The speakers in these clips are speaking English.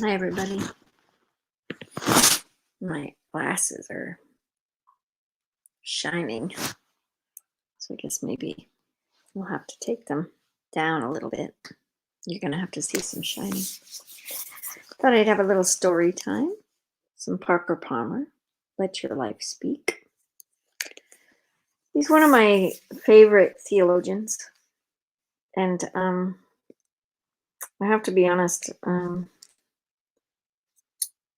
Hi, everybody. My glasses are shining, so I guess maybe we'll have to take them down a little bit. You're going to have to see some shining. Thought I'd have a little story time. Some Parker Palmer, Let Your Life Speak. He's one of my favorite theologians. And I have to be honest,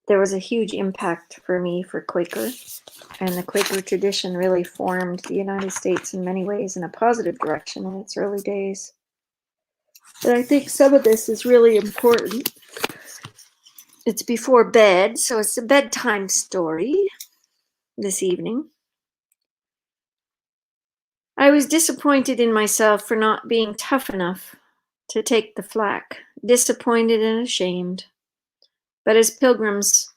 there was a huge impact for me for Quaker. And the Quaker tradition really formed the United States in many ways in a positive direction in its early days. And I think some of this is really important. It's before bed, so it's a bedtime story this evening. I was disappointed in myself for not being tough enough to take the flak, disappointed and ashamed. But as pilgrims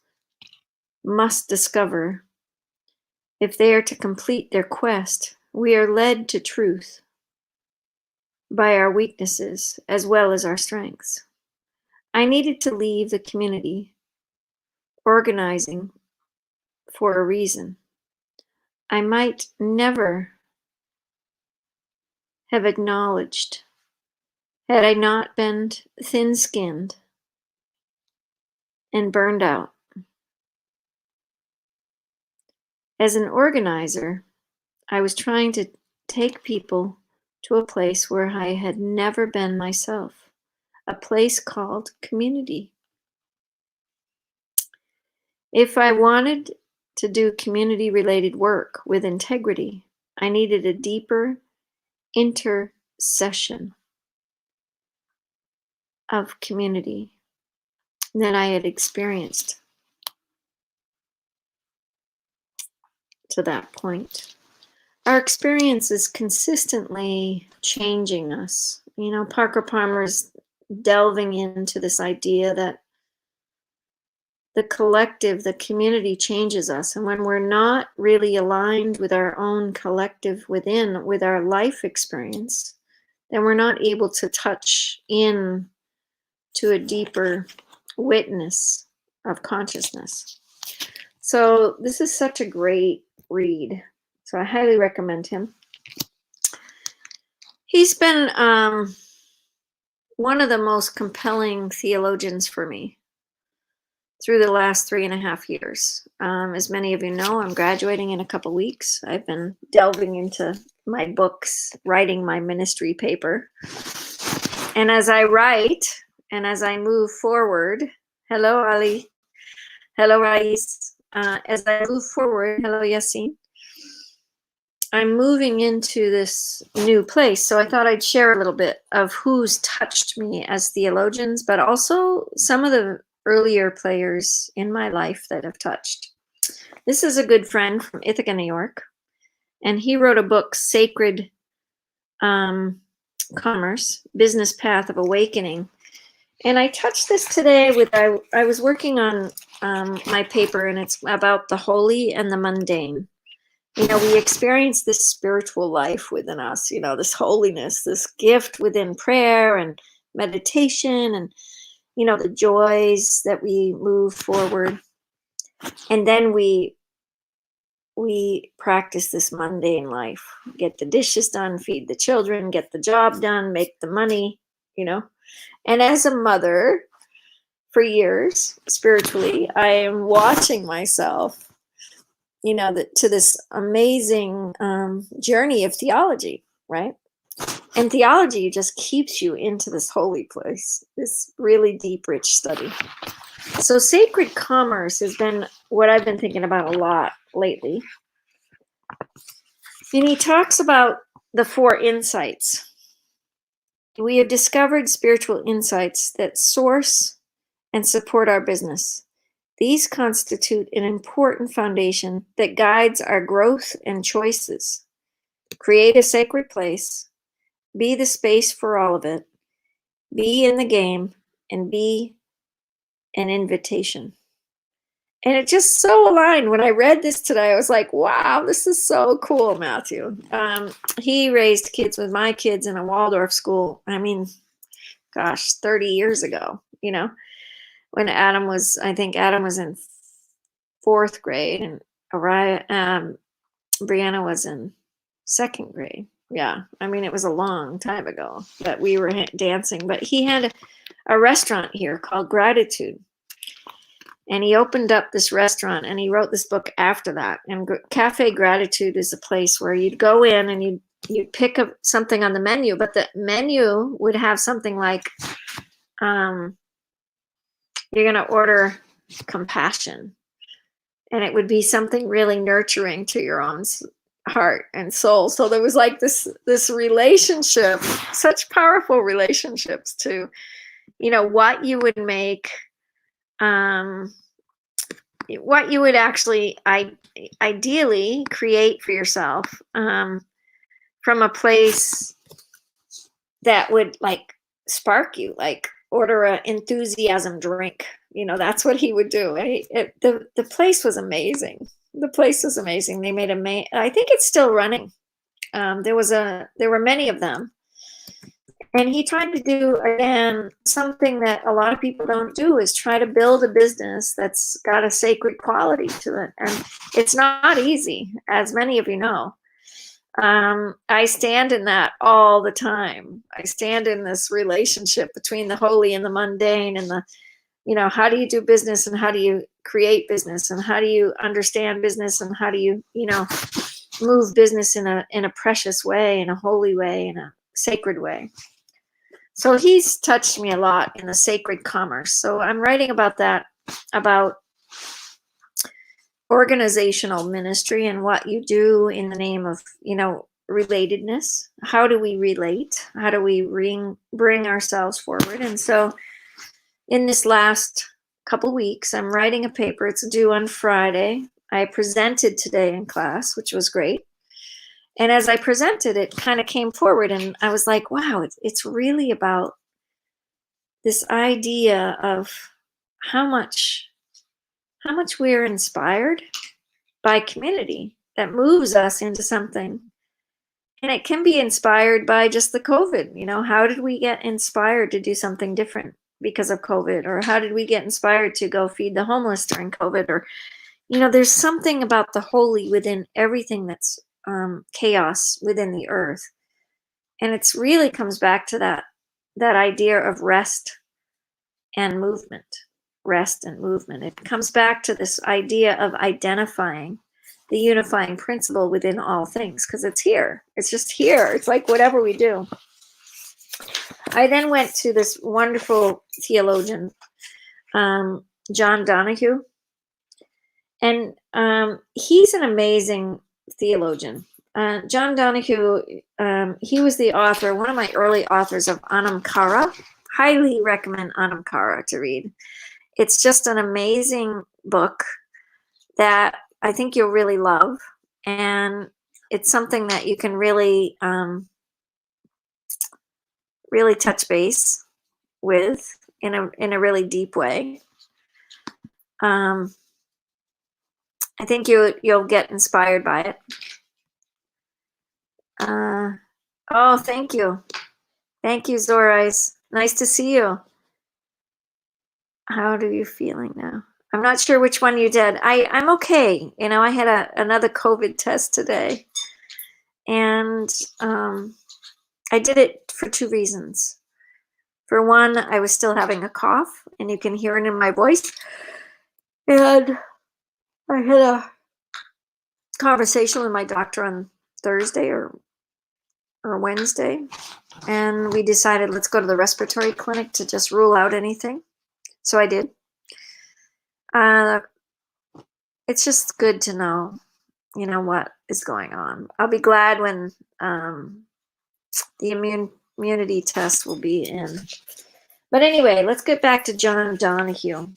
must discover, if they are to complete their quest, we are led to truth by our weaknesses as well as our strengths. I needed to leave the community organizing for a reason. I might never have acknowledged had I not been thin skinned and burned out. As an organizer, I was trying to take people to a place where I had never been myself, a place called community. If I wanted to do community related work with integrity, I needed a deeper intercession of community than I had experienced to that point. Our experience is consistently changing us. You know, Parker Palmer's delving into this idea that the collective, the community changes us. And when we're not really aligned with our own collective within, with our life experience, then we're not able to touch in to a deeper witness of consciousness. So this is such a great read. So I highly recommend him. He's been one of the most compelling theologians for me through the last 3.5 years. As many of you know, I'm graduating in a couple weeks. I've been delving into my books, writing my ministry paper. And as I write and as I move forward, hello, Ali. Hello, Rais. As I move forward, hello, Yassine. I'm moving into this new place. So I thought I'd share a little bit of who's touched me as theologians, but also some of the earlier players in my life that have touched. This is a good friend from Ithaca, New York, and he wrote a book, Sacred Commerce, Business Path of Awakening. And I touched this today with, I was working on my paper, and it's about the holy and the mundane. You know, we experience this spiritual life within us, you know, this holiness, this gift within prayer and meditation and, you know, the joys that we move forward. And then we practice this mundane life, get the dishes done, feed the children, get the job done, make the money, you know. And as a mother for years, spiritually, I am watching myself, you know, to this amazing journey of theology, right? And theology just keeps you into this holy place, this really deep, rich study. So sacred commerce has been what I've been thinking about a lot lately. And he talks about the 4 insights. We have discovered spiritual insights that source and support our business. These constitute an important foundation that guides our growth and choices. Create a sacred place, be the space for all of it, be in the game, and be an invitation. And it just so aligned. When I read this today, I was like, wow, this is so cool, Matthew. He raised kids with my kids in a Waldorf school. I mean, gosh, 30 years ago, you know. when I think Adam was in fourth grade, and Brianna was in second grade. Yeah, I mean, it was a long time ago that we were dancing, but he had a restaurant here called Gratitude. And he opened up this restaurant and he wrote this book after that. And Cafe Gratitude is a place where you'd go in and you'd pick up something on the menu, but the menu would have something like, you're going to order compassion. And it would be something really nurturing to your own heart and soul. So there was like this relationship, such powerful relationships to, what you would make, what you would actually ideally create for yourself, from a place that would like spark you, like order an enthusiasm drink. That's what he would do. The place was amazing. The place was amazing. They made I think it's still running. There were many of them. And he tried to do, again, something that a lot of people don't do, is try to build a business that's got a sacred quality to it. And it's not easy, as many of you know. I stand in that all the time. I stand in this relationship between the holy and the mundane, and how do you do business, and how do you create business, and how do you understand business, and how do you, move business in a precious way, in a holy way, in a sacred way. So he's touched me a lot in the sacred commerce. So I'm writing about that, about organizational ministry and what you do in the name of, relatedness. How do we relate? How do we bring ourselves forward? And so in this last couple weeks, I'm writing a paper. It's due on Friday. I presented today in class, which was great. And as I presented, it kind of came forward, and I was like, wow, it's really about this idea of how much we're inspired by community that moves us into something. And it can be inspired by just the COVID. How did we get inspired to do something different because of COVID? Or how did we get inspired to go feed the homeless during COVID? Or, there's something about the holy within everything that's chaos within the earth. And it's really comes back to that idea of rest and movement. Rest and movement. It comes back to this idea of identifying the unifying principle within all things, because it's here. It's just here. It's like whatever we do. I then went to this wonderful theologian, John Donahue. And he's an amazing theologian. John Donahue, he was the author, one of my early authors of Anam Cara. Highly recommend Anam Cara to read. It's just an amazing book that I think you'll really love. And it's something that you can really, really touch base with in a really deep way. I think you'll get inspired by it. Oh, thank you. Thank you, Zorais. Nice to see you. How are you feeling now? I'm not sure which one you did. I'm okay. I had another COVID test today. And I did it for two reasons. For one, I was still having a cough, and you can hear it in my voice. And I had a conversation with my doctor on Thursday or Wednesday, and we decided, let's go to the respiratory clinic to just rule out anything. So I did. It's just good to know, what is going on. I'll be glad when the immunity test will be in. But anyway, let's get back to John Donahue.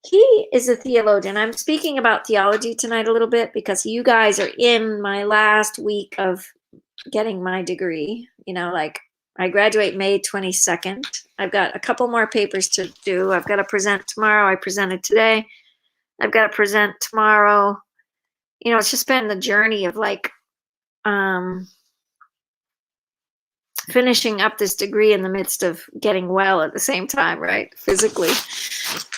He is a theologian. I'm speaking about theology tonight a little bit because you guys are in my last week of getting my degree. Like I graduate May 22nd. I've got a couple more papers to do. I've got to present tomorrow. I presented today. I've got to present tomorrow. It's just been the journey of like finishing up this degree in the midst of getting well at the same time, right? Physically.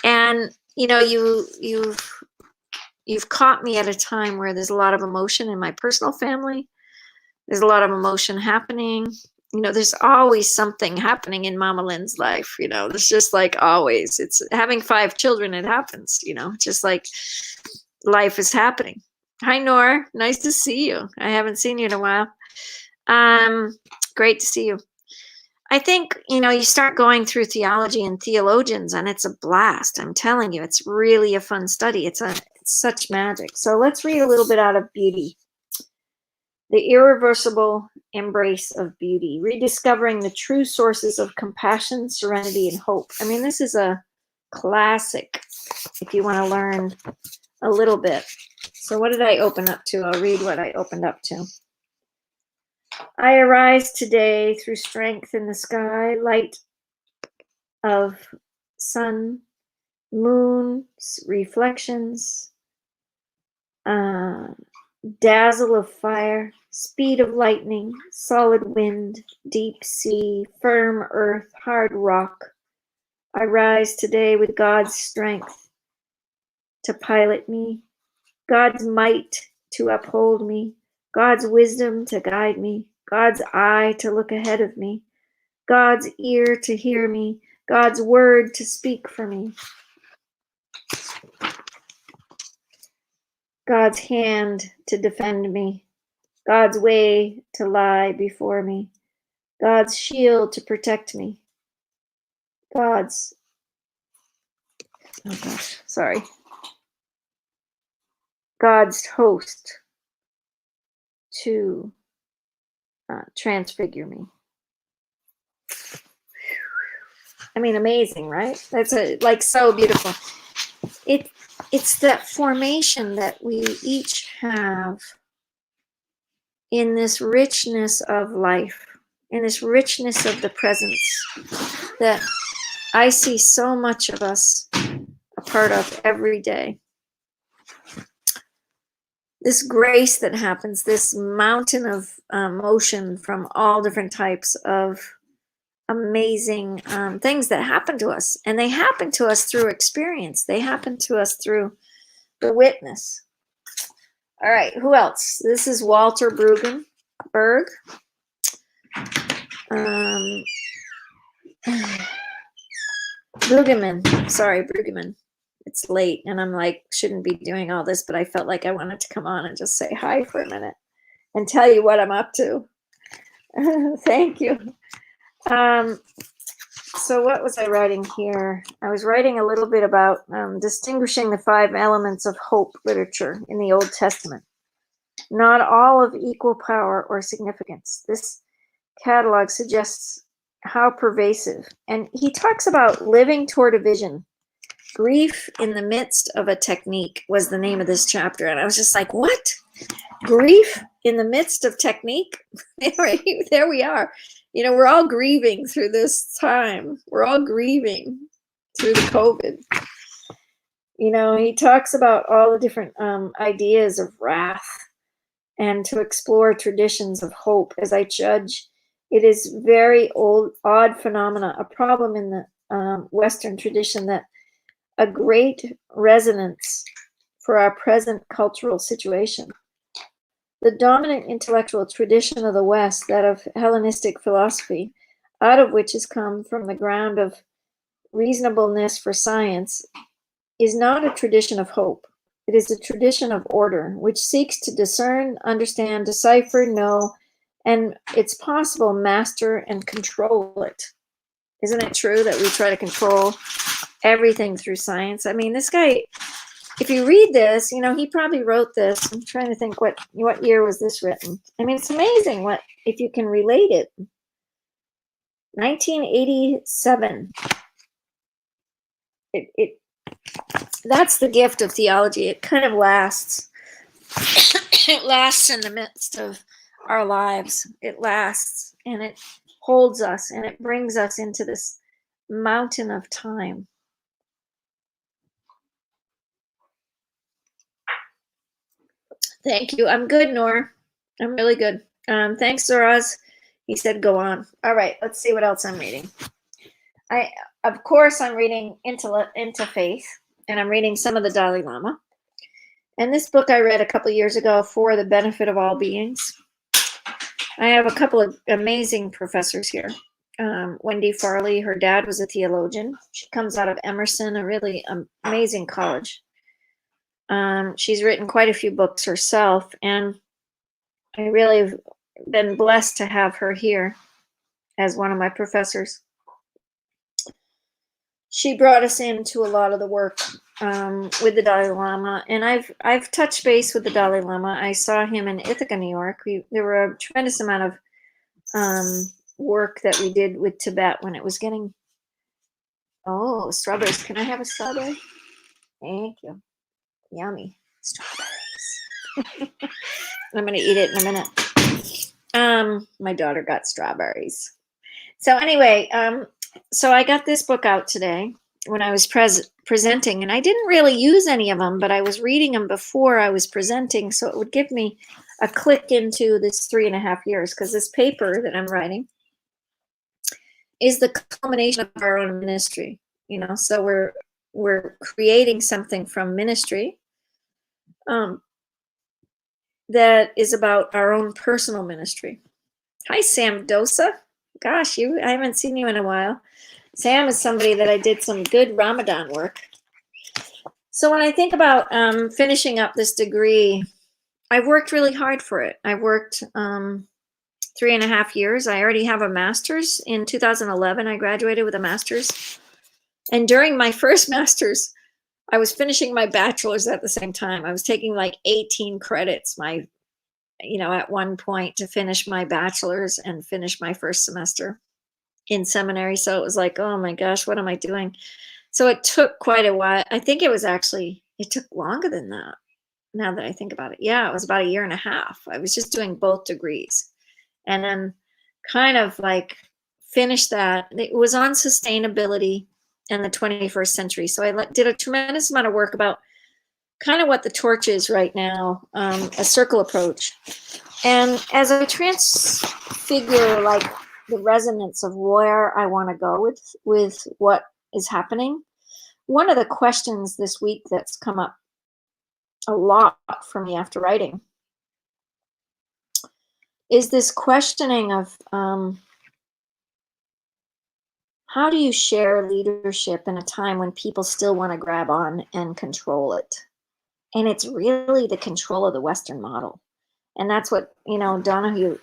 And you know, you've caught me at a time where there's a lot of emotion in my personal family. There's a lot of emotion happening. You know, there's always something happening in Mama Lynn's life. You know, there's just like always. It's having 5 children, it happens, you know, just like life is happening. Hi, Nor. Nice to see you. I haven't seen you in a while. Great to see you. I think, you know, you start going through theology and theologians, and it's a blast. I'm telling you, it's really a fun study. It's such magic. So let's read a little bit out of Beauty. The irreversible embrace of beauty, rediscovering the true sources of compassion, serenity, and hope. I mean, this is a classic if you want to learn a little bit. So what did I open up to? I'll read what I opened up to. I arise today through strength in the sky, light of sun, moon's reflections, dazzle of fire, speed of lightning, solid wind, deep sea, firm earth, hard rock. I rise today with God's strength to pilot me, God's might to uphold me, God's wisdom to guide me, God's eye to look ahead of me, God's ear to hear me, God's word to speak for me, God's hand to defend me, God's way to lie before me, God's shield to protect me, God's, God's host to transfigure me. I mean, amazing, right? That's like so beautiful. It's that formation that we each have in this richness of life, in this richness of the presence that I see so much of us a part of every day. This grace that happens, this mountain of motion from all different types of amazing things that happen to us. And they happen to us through experience. They happen to us through the witness. All right, who else? This is Walter Brueggemann. Brueggemann. It's late and I'm like, shouldn't be doing all this, but I felt like I wanted to come on and just say hi for a minute and tell you what I'm up to. Thank you. So what was I writing here? I was writing a little bit about distinguishing the 5 elements of hope literature in the Old Testament. Not all of equal power or significance. This catalog suggests how pervasive. And he talks about living toward a vision. Grief in the midst of a technique was the name of this chapter. And I was just like, what? Grief in the midst of technique? There we are. You know, we're all grieving through this time. We're all grieving through the COVID. You know, he talks about all the different ideas of wrath and to explore traditions of hope. As I judge, it is very odd phenomena, a problem in the Western tradition that a great resonance for our present cultural situation. The dominant intellectual tradition of the West, that of Hellenistic philosophy, out of which has come from the ground of reasonableness for science, is not a tradition of hope. It is a tradition of order, which seeks to discern, understand, decipher, know, and it's possible, master and control it. Isn't it true that we try to control everything through science? I mean, this guy, if you read this, you know, he probably wrote this. I'm trying to think what year was this written. I mean, it's amazing what if you can relate it. 1987. That's the gift of theology. It kind of lasts. It lasts in the midst of our lives. It lasts and it holds us and it brings us into this mountain of time. Thank you. I'm good, Nor. I'm really good. Thanks, Zoraz. He said, go on. All right, let's see what else I'm reading. Of course, I'm reading Into Faith, and I'm reading some of the Dalai Lama. And this book I read a couple years ago, For the Benefit of All Beings. I have a couple of amazing professors here. Wendy Farley, her dad was a theologian. She comes out of Emerson, a really amazing college. She's written quite a few books herself, and I really have been blessed to have her here as one of my professors. She brought us into a lot of the work with the Dalai Lama, and I've touched base with the Dalai Lama. I saw him in Ithaca, New York. There were a tremendous amount of work that we did with Tibet when it was getting. Oh, strawberries! Can I have a strawberry? Thank you. Yummy strawberries. I'm gonna eat it in a minute. My daughter got strawberries. So anyway, so I got this book out today when I was presenting, and I didn't really use any of them, but I was reading them before I was presenting, so it would give me a click into this 3.5 years, because this paper that I'm writing is the culmination of our own ministry. So we're creating something from ministry that is about our own personal ministry. Hi, Sam Dosa. Gosh, I haven't seen you in a while. Sam is somebody that I did some good Ramadan work. So when I think about finishing up this degree, I've worked really hard for it. I worked 3.5 years. I already have a master's. In 2011, I graduated with a master's. And during my first master's, I was finishing my bachelor's at the same time. I was taking like 18 credits, at one point, to finish my bachelor's and finish my first semester in seminary. So it was like, oh my gosh, what am I doing? So it took quite a while. I think it took longer than that, now that I think about it. Yeah, it was about 1.5 years. I was just doing both degrees, and then kind of like finished that. It was on sustainability in the 21st century. So I did a tremendous amount of work about kind of what the torch is right now, a circle approach. And as I transfigure like the resonance of where I want to go with what is happening, one of the questions this week that's come up a lot for me after writing is this questioning of how do you share leadership in a time when people still want to grab on and control it? And it's really the control of the Western model. And that's what, Brueggemann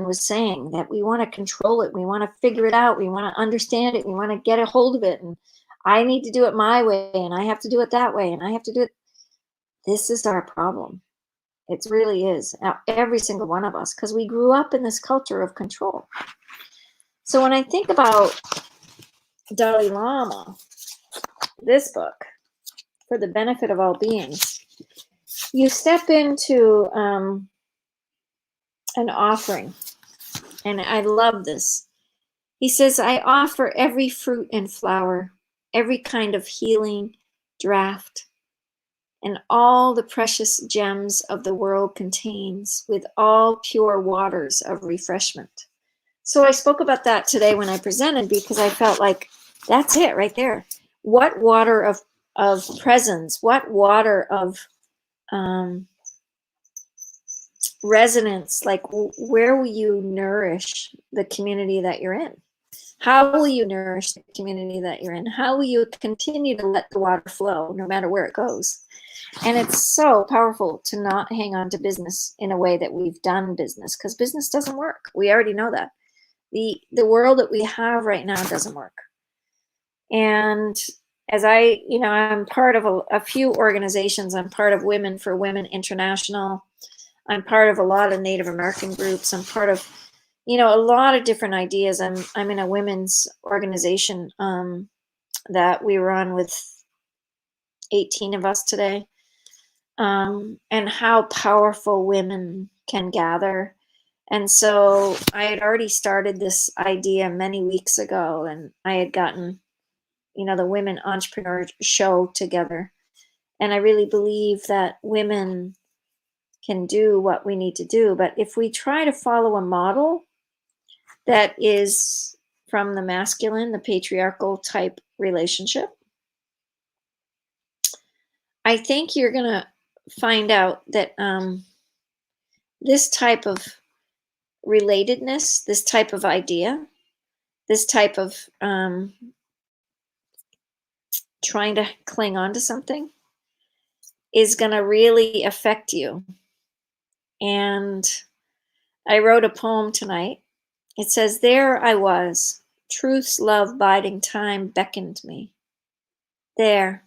was saying, that we want to control it. We want to figure it out. We want to understand it. We want to get a hold of it. And I need to do it my way, and I have to do it that way, and I have to do it. This is our problem. It really is. Every single one of us, because we grew up in this culture of control. So when I think about Dalai Lama, this book, For the Benefit of All Beings, you step into an offering. And I love this. He says, I offer every fruit and flower, every kind of healing draught, and all the precious gems of the world contains, with all pure waters of refreshment. So I spoke about that today when I presented, because I felt like that's it right there. What water of presence, what water of resonance, like where will you nourish the community that you're in? How will you nourish the community that you're in? How will you continue to let the water flow no matter where it goes? And it's so powerful to not hang on to business in a way that we've done business, because business doesn't work. We already know that. The world that we have right now doesn't work. And as I'm part of a few organizations. I'm part of Women for Women International. I'm part of a lot of Native American groups. I'm part of, a lot of different ideas. I'm in a women's organization that we run with 18 of us today. And how powerful women can gather. And so I had already started this idea many weeks ago, and I had gotten, the Women Entrepreneur Show together. And I really believe that women can do what we need to do. But if we try to follow a model that is from the masculine, the patriarchal type relationship, I think you're going to find out that this type of relatedness, this type of idea, this type of trying to cling on to something is going to really affect you. And I wrote a poem tonight. It says, "There I was, truth's love biding time beckoned me. There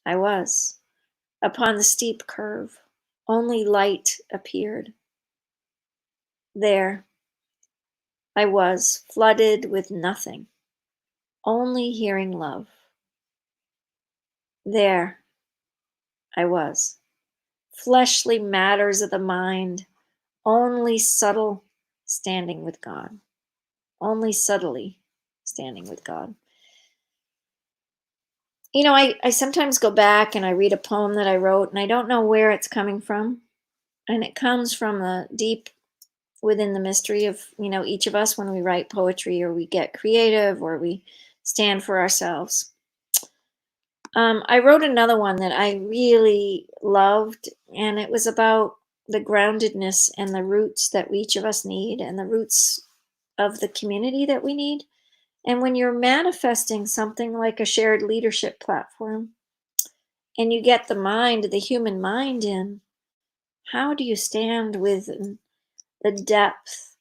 I was, upon the steep curve, only light appeared. There I was, flooded with nothing, only hearing love. There I was, fleshly matters of the mind, only subtle standing with God, only subtly standing with God." You know, I sometimes go back and I read a poem that I wrote and I don't know where it's coming from. And it comes from the deep within the mystery of, each of us when we write poetry or we get creative or we stand for ourselves. I wrote another one that I really loved, and it was about the groundedness and the roots that each of us need and the roots of the community that we need. And when you're manifesting something like a shared leadership platform and you get the human mind in, how do you stand with the depth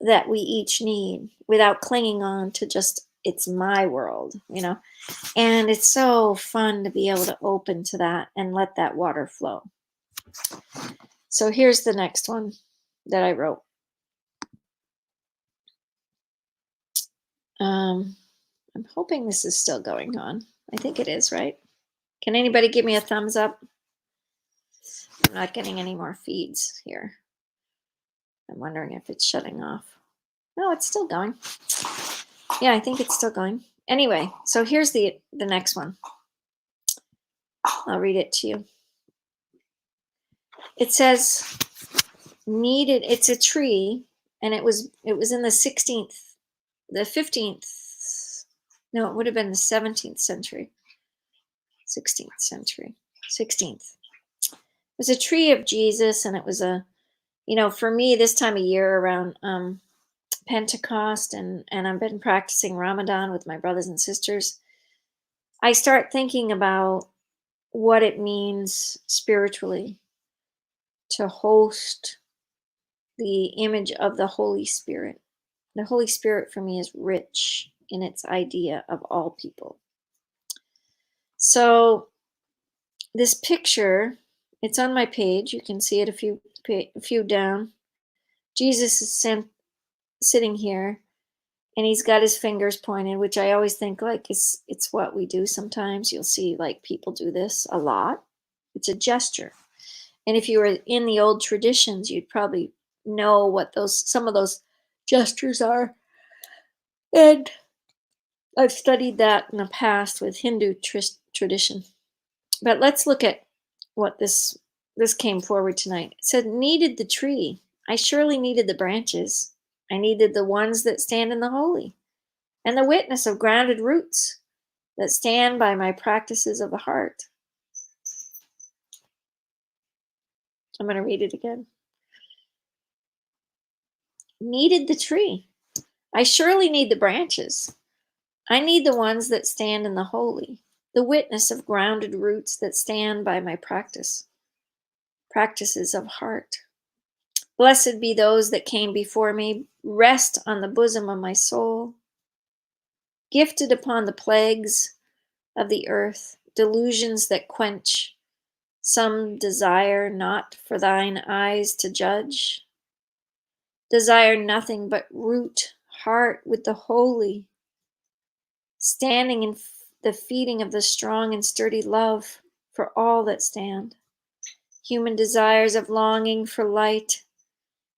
that we each need without clinging on to just, it's my world? And it's so fun to be able to open to that and let that water flow. So here's the next one that I wrote. I'm hoping this is still going on. I think it is, right? Can anybody give me a thumbs up? I'm not getting any more feeds here. I'm wondering if it's shutting off. No, it's still going. Yeah, I think it's still going. Anyway, so here's the next one. I'll read it to you. It says, it's a tree, and it was in the 15th, no, it would have been the 17th century. 16th century. 16th. It was a tree of Jesus, and it was for me, this time of year around Pentecost, and I've been practicing Ramadan with my brothers and sisters, I start thinking about what it means spiritually to host the image of the Holy Spirit. The Holy Spirit for me is rich in its idea of all people. So this picture, it's on my page. You can see it a few down. Jesus is sitting here, and he's got his fingers pointed, which I always think like it's what we do sometimes. You'll see like people do this a lot. It's a gesture. And if you were in the old traditions, you'd probably know what some of those gestures are. And I've studied that in the past with Hindu tradition. But let's look at what this came forward tonight. It said, "Needed the tree. I surely needed the branches. I needed the ones that stand in the holy, and the witness of grounded roots that stand by my practices of the heart." I'm going to read it again. Needed the tree. I surely need the branches. I need the ones that stand in the holy, the witness of grounded roots that stand by my practices of heart. Blessed be those that came before me, rest on the bosom of my soul, gifted upon the plagues of the earth, delusions that quench, some desire not for thine eyes to judge, desire nothing but root heart with the holy, standing in the feeding of the strong and sturdy love for all that stand. Human desires of longing for light,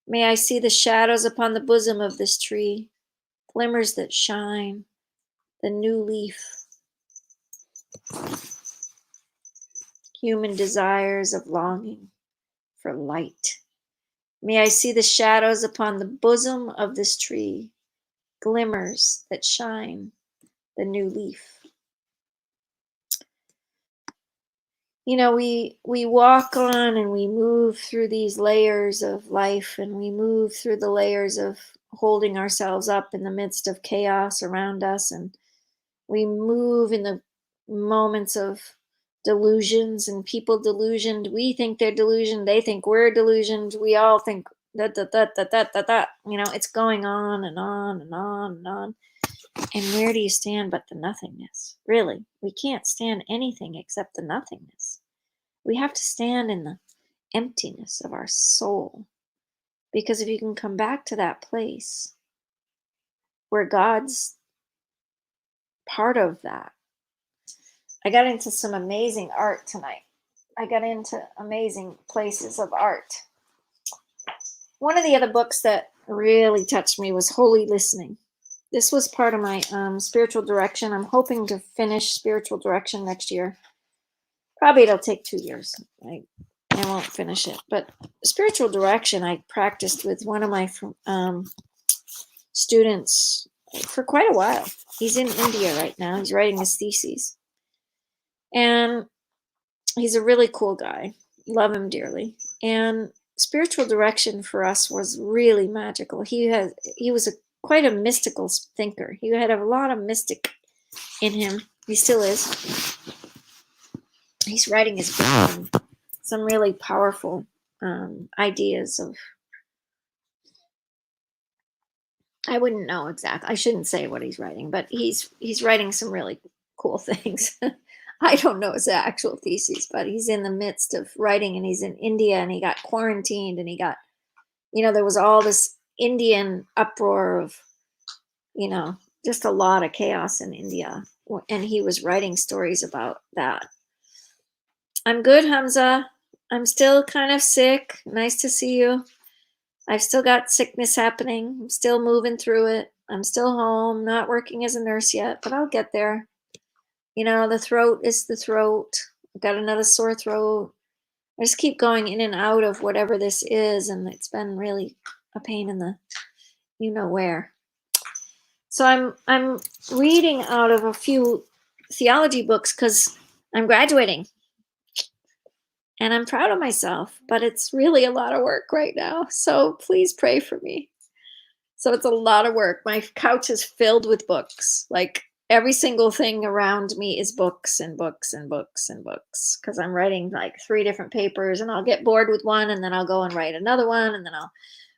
may I see the shadows upon the bosom of this tree, glimmers that shine, the new leaf. Human desires of longing for light. May I see the shadows upon the bosom of this tree, glimmers that shine the new leaf. You know, we walk on and we move through these layers of life, and we move through the layers of holding ourselves up in the midst of chaos around us, and we move in the moments of delusions and people delusioned. We think they're delusioned, they think we're delusioned, we all think that. You know, it's going on and on and on and on. And where do you stand but the nothingness? Really, we can't stand anything except the nothingness. We have to stand in the emptiness of our soul. Because if you can come back to that place where God's part of that. I got into some amazing art tonight. I got into amazing places of art. One of the other books that really touched me was Holy Listening. This was part of my spiritual direction. I'm hoping to finish spiritual direction next year. Probably it'll take 2 years. I won't finish it. But spiritual direction I practiced with one of my students for quite a while. He's in India right now. He's writing his thesis. And he's a really cool guy. Love him dearly. And spiritual direction for us was really magical. He was quite a mystical thinker. He had a lot of mystic in him. He still is. He's writing his book on some really powerful ideas of, I wouldn't know exactly. I shouldn't say what he's writing, but he's writing some really cool things. I don't know his actual thesis, but he's in the midst of writing, and he's in India, and he got quarantined, and he got, there was all this Indian uproar of, just a lot of chaos in India. And he was writing stories about that. I'm good, Hamza. I'm still kind of sick. Nice to see you. I've still got sickness happening. I'm still moving through it. I'm still home, not working as a nurse yet, but I'll get there. The throat is the throat. I've got another sore throat. I just keep going in and out of whatever this is, and it's been really a pain in the where. So I'm reading out of a few theology books because I'm graduating. And I'm proud of myself, but it's really a lot of work right now. So please pray for me. So it's a lot of work. My couch is filled with books. Like every single thing around me is books and books and books and books. Because I'm writing like 3 different papers, and I'll get bored with one, and then I'll go and write another one, and then I'll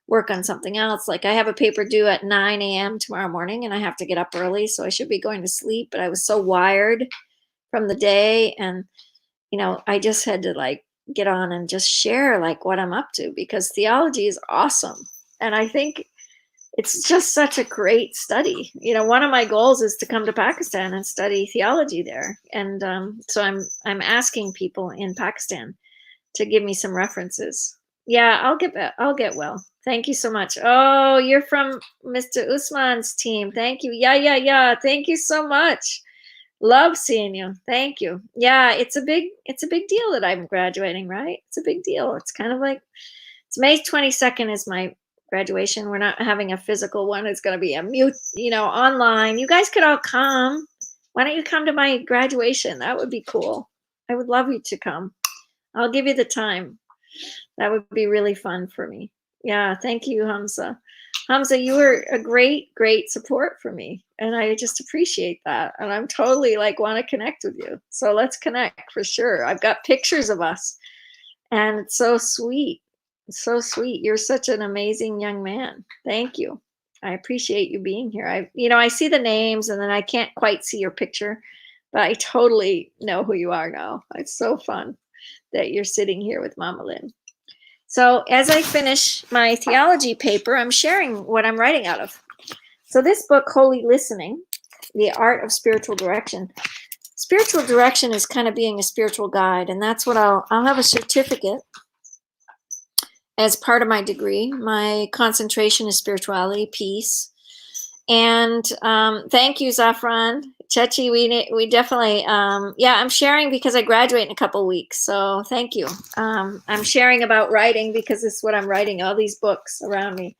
work on something else. Like I have a paper due at 9 a.m. tomorrow morning, and I have to get up early. So I should be going to sleep, but I was so wired from the day. And, I just had to get on and just share what I'm up to, because theology is awesome. And I think it's just such a great study. One of my goals is to come to Pakistan and study theology there. And so I'm asking people in Pakistan to give me some references. Yeah, I'll get well. Thank you so much. Oh, you're from Mr. Usman's team. Thank you. Yeah. Thank you so much. Love seeing you. Thank you. Yeah, it's a big deal that I'm graduating, right? It's a big deal. It's kind of it's May 22nd is my graduation. We're not having a physical one. It's going to be a mute, online. You guys could all come. Why don't you come to my graduation? That would be cool. I would love you to come. I'll give you the time. That would be really fun for me. Yeah, thank you, Hamza. Hamza, you were a great, great support for me. And I just appreciate that. And I'm totally want to connect with you. So let's connect for sure. I've got pictures of us. And it's so sweet. It's so sweet. You're such an amazing young man. Thank you. I appreciate you being here. I see the names, and then I can't quite see your picture, but I totally know who you are now. It's so fun that you're sitting here with Mama Lynn. So as I finish my theology paper, I'm sharing what I'm writing out of. So this book, Holy Listening, The Art of Spiritual Direction. Spiritual direction is kind of being a spiritual guide, and that's what I'll have a certificate as part of my degree. My concentration is spirituality, peace, And thank you, Zafran. Chechi, we definitely, yeah, I'm sharing because I graduate in a couple weeks. So thank you. I'm sharing about writing because this is what I'm writing, all these books around me.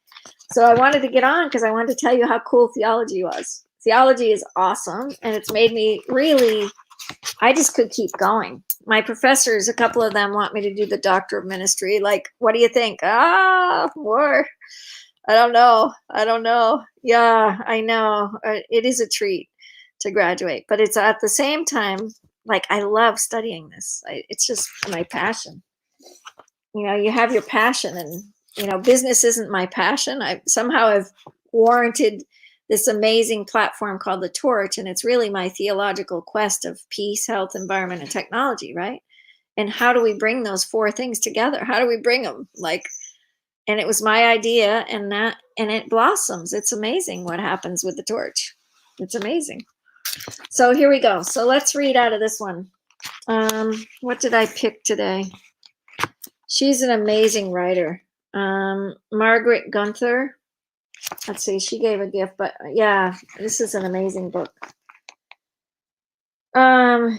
So I wanted to get on because I wanted to tell you how cool theology was. Theology is awesome, and it's made me really, I just could keep going. My professors, a couple of them want me to do the Doctor of Ministry. Like, what do you think? More. I don't know. I don't know. Yeah, I know. It is a treat to graduate, but it's at the same time, like, I love studying this. It's just my passion. You have your passion, and business isn't my passion. I somehow have warranted this amazing platform called the Torch, and it's really my theological quest of peace, health, environment, and technology, right? And how do we bring those four things together? How do we bring them? Like, and it was my idea, and it blossoms. It's amazing what happens with the Torch. It's amazing. So here we go. So let's read out of this one. What did I pick today? She's an amazing writer. Margaret Gunther. Let's see, she gave a gift, but yeah, this is an amazing book. Let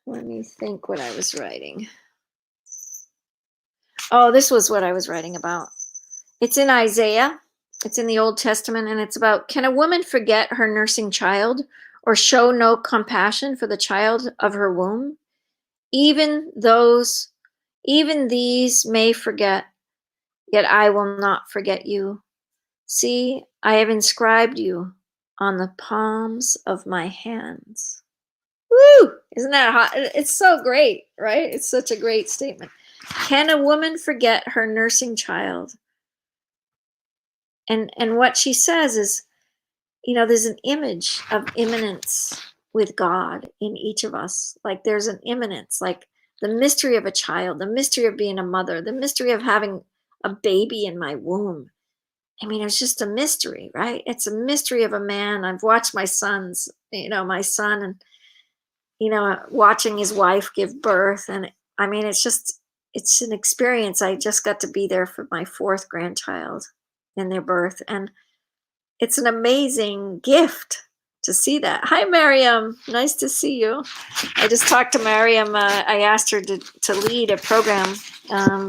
me think what I was writing. Oh, this was what I was writing about. It's in Isaiah. It's in the Old Testament, and it's about, can a woman forget her nursing child or show no compassion for the child of her womb? Even these may forget, yet I will not forget you. See, I have inscribed you on the palms of my hands. Woo! Isn't that hot? It's so great, right? It's such a great statement. Can a woman forget her nursing child? And what she says is, there's an image of immanence with God in each of us. Like, there's an immanence, like the mystery of a child, the mystery of being a mother, the mystery of having a baby in my womb. I mean, it's just a mystery, right? It's a mystery of a man. I've watched my sons, my son, and, watching his wife give birth. And I mean, it's an experience. I just got to be there for my fourth grandchild in their birth. And it's an amazing gift to see that. Hi, Miriam. Nice to see you. I just talked to Miriam. I asked her to lead a program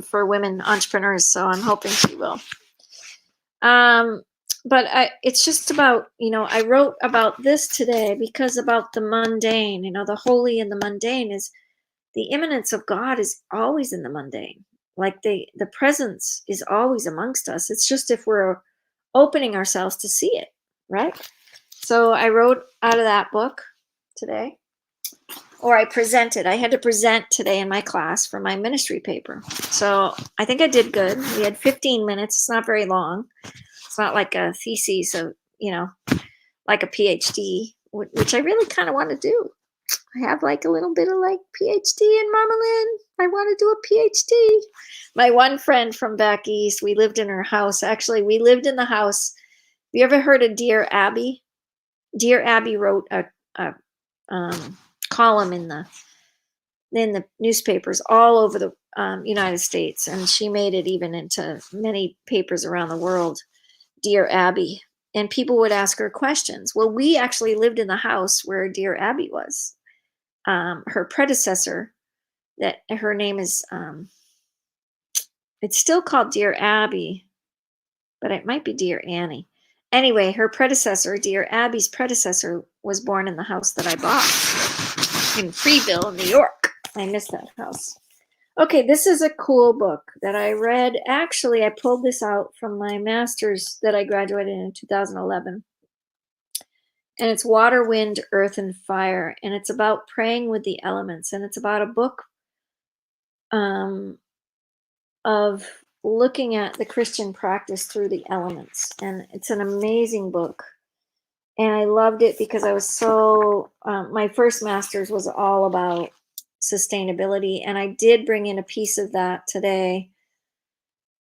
for women entrepreneurs, so I'm hoping she will. But it's just about, I wrote about this today because about the mundane, the holy and the mundane is the immanence of God is always in the mundane. Like the presence is always amongst us. It's just if we're opening ourselves to see it, right? So I wrote out of that book today, or I presented. I had to present today in my class for my ministry paper. So I think I did good. We had 15 minutes. It's not very long. It's not like a thesis of, like a PhD, which I really kind of want to do. I have like a little bit of like PhD in Mama Lynn. I want to do a PhD. My one friend from back east, we lived in her house. Actually, we lived in the house. Have you ever heard of Dear Abby? Dear Abby wrote a column in the newspapers all over the United States, and she made it even into many papers around the world. Dear Abby. And people would ask her questions. Well, we actually lived in the house where Dear Abby was. Her predecessor, that her name is, it's still called Dear Abby, but it might be Dear Annie. Anyway, her predecessor, Dear Abby's predecessor, was born in the house that I bought in Freeville, New York. I miss that house. Okay, this is a cool book that I read. Actually, I pulled this out from my master's that I graduated in 2011. And it's Water, Wind, Earth, and Fire. And it's about praying with the elements. And it's about a book of looking at the Christian practice through the elements. And it's an amazing book. And I loved it because I was so, my first master's was all about sustainability. And I did bring in a piece of that today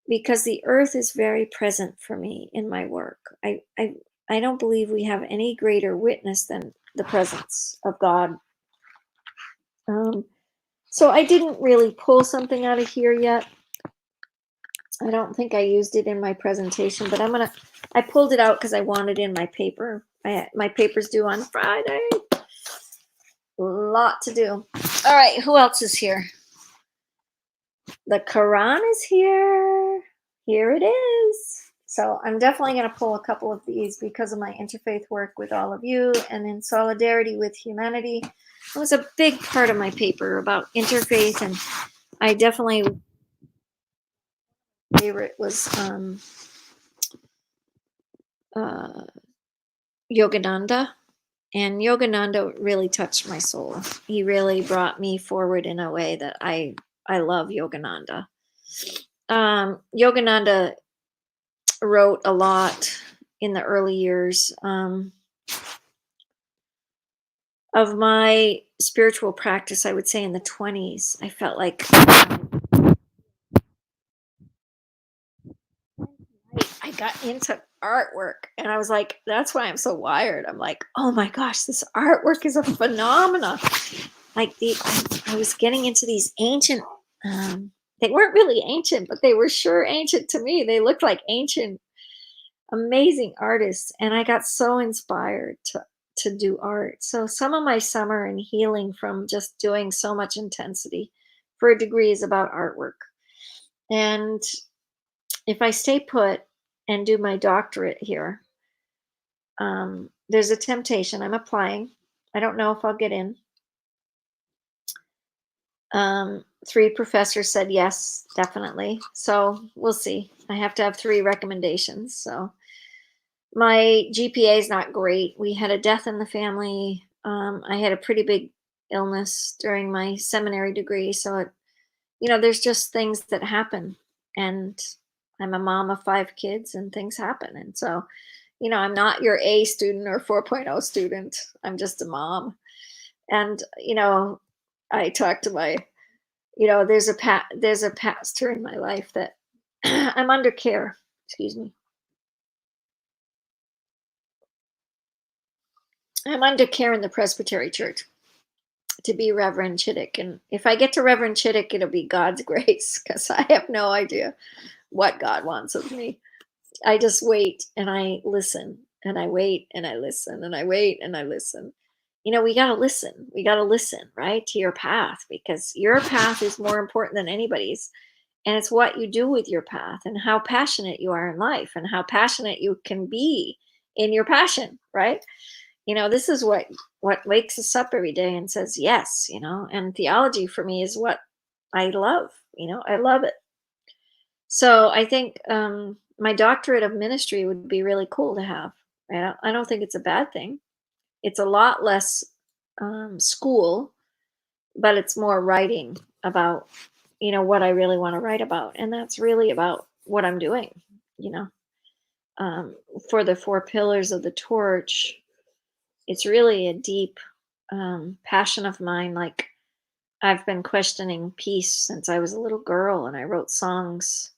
because the earth is very present for me in my work. I don't believe we have any greater witness than the presence of God. So I didn't really pull something out of here yet. I don't think I used it in my presentation, but I pulled it out because I wanted it in my paper. My paper's due on Friday. Lot to do. All right, who else is here? The Quran is here. Here it is. So I'm definitely going to pull a couple of these because of my interfaith work with all of you and in solidarity with humanity. It was a big part of my paper about interfaith, and I definitely favorite was Yogananda. And Yogananda really touched my soul. He really brought me forward in a way that I love Yogananda. Yogananda wrote a lot in the early years of my spiritual practice. I would say in the 20s, I felt like I got into artwork, and I was like, that's why I'm so wired. I'm like, oh my gosh, this artwork is a phenomenon. Like I was getting into these ancient, they weren't really ancient, but they were sure ancient to me. They looked like ancient, amazing artists, and I got so inspired to do art. So some of my summer and healing from just doing so much intensity for a degree is about artwork. And if I stay put and do my doctorate here, there's a temptation. I'm applying. I don't know if I'll get in. 3 professors said yes, definitely. So we'll see. I have to have 3 recommendations. So my GPA is not great. We had a death in the family. I had a pretty big illness during my seminary degree. So, there's just things that happen. And I'm a mom of 5 kids, and things happen. And so, I'm not your A student or 4.0 student. I'm just a mom. And, I talk to my, there's a pastor in my life that I'm under care. Excuse me. I'm under care in the Presbytery Church to be Reverend Chittick. And if I get to Reverend Chittick, it'll be God's grace because I have no idea what God wants of me. I just wait and I listen and I wait and I listen and I wait and I listen. We got to listen. We got to listen, right, to your path, because your path is more important than anybody's. And it's what you do with your path and how passionate you are in life and how passionate you can be in your passion, right? This is what wakes us up every day and says yes. And theology for me is what I love. I love it. So I think my doctorate of ministry would be really cool to have. I don't think it's a bad thing. It's a lot less school, but it's more writing about what I really want to write about, and that's really about what I'm doing. You know, for the 4 pillars of the torch, it's really a deep passion of mine. Like, I've been questioning peace since I was a little girl, and I wrote songs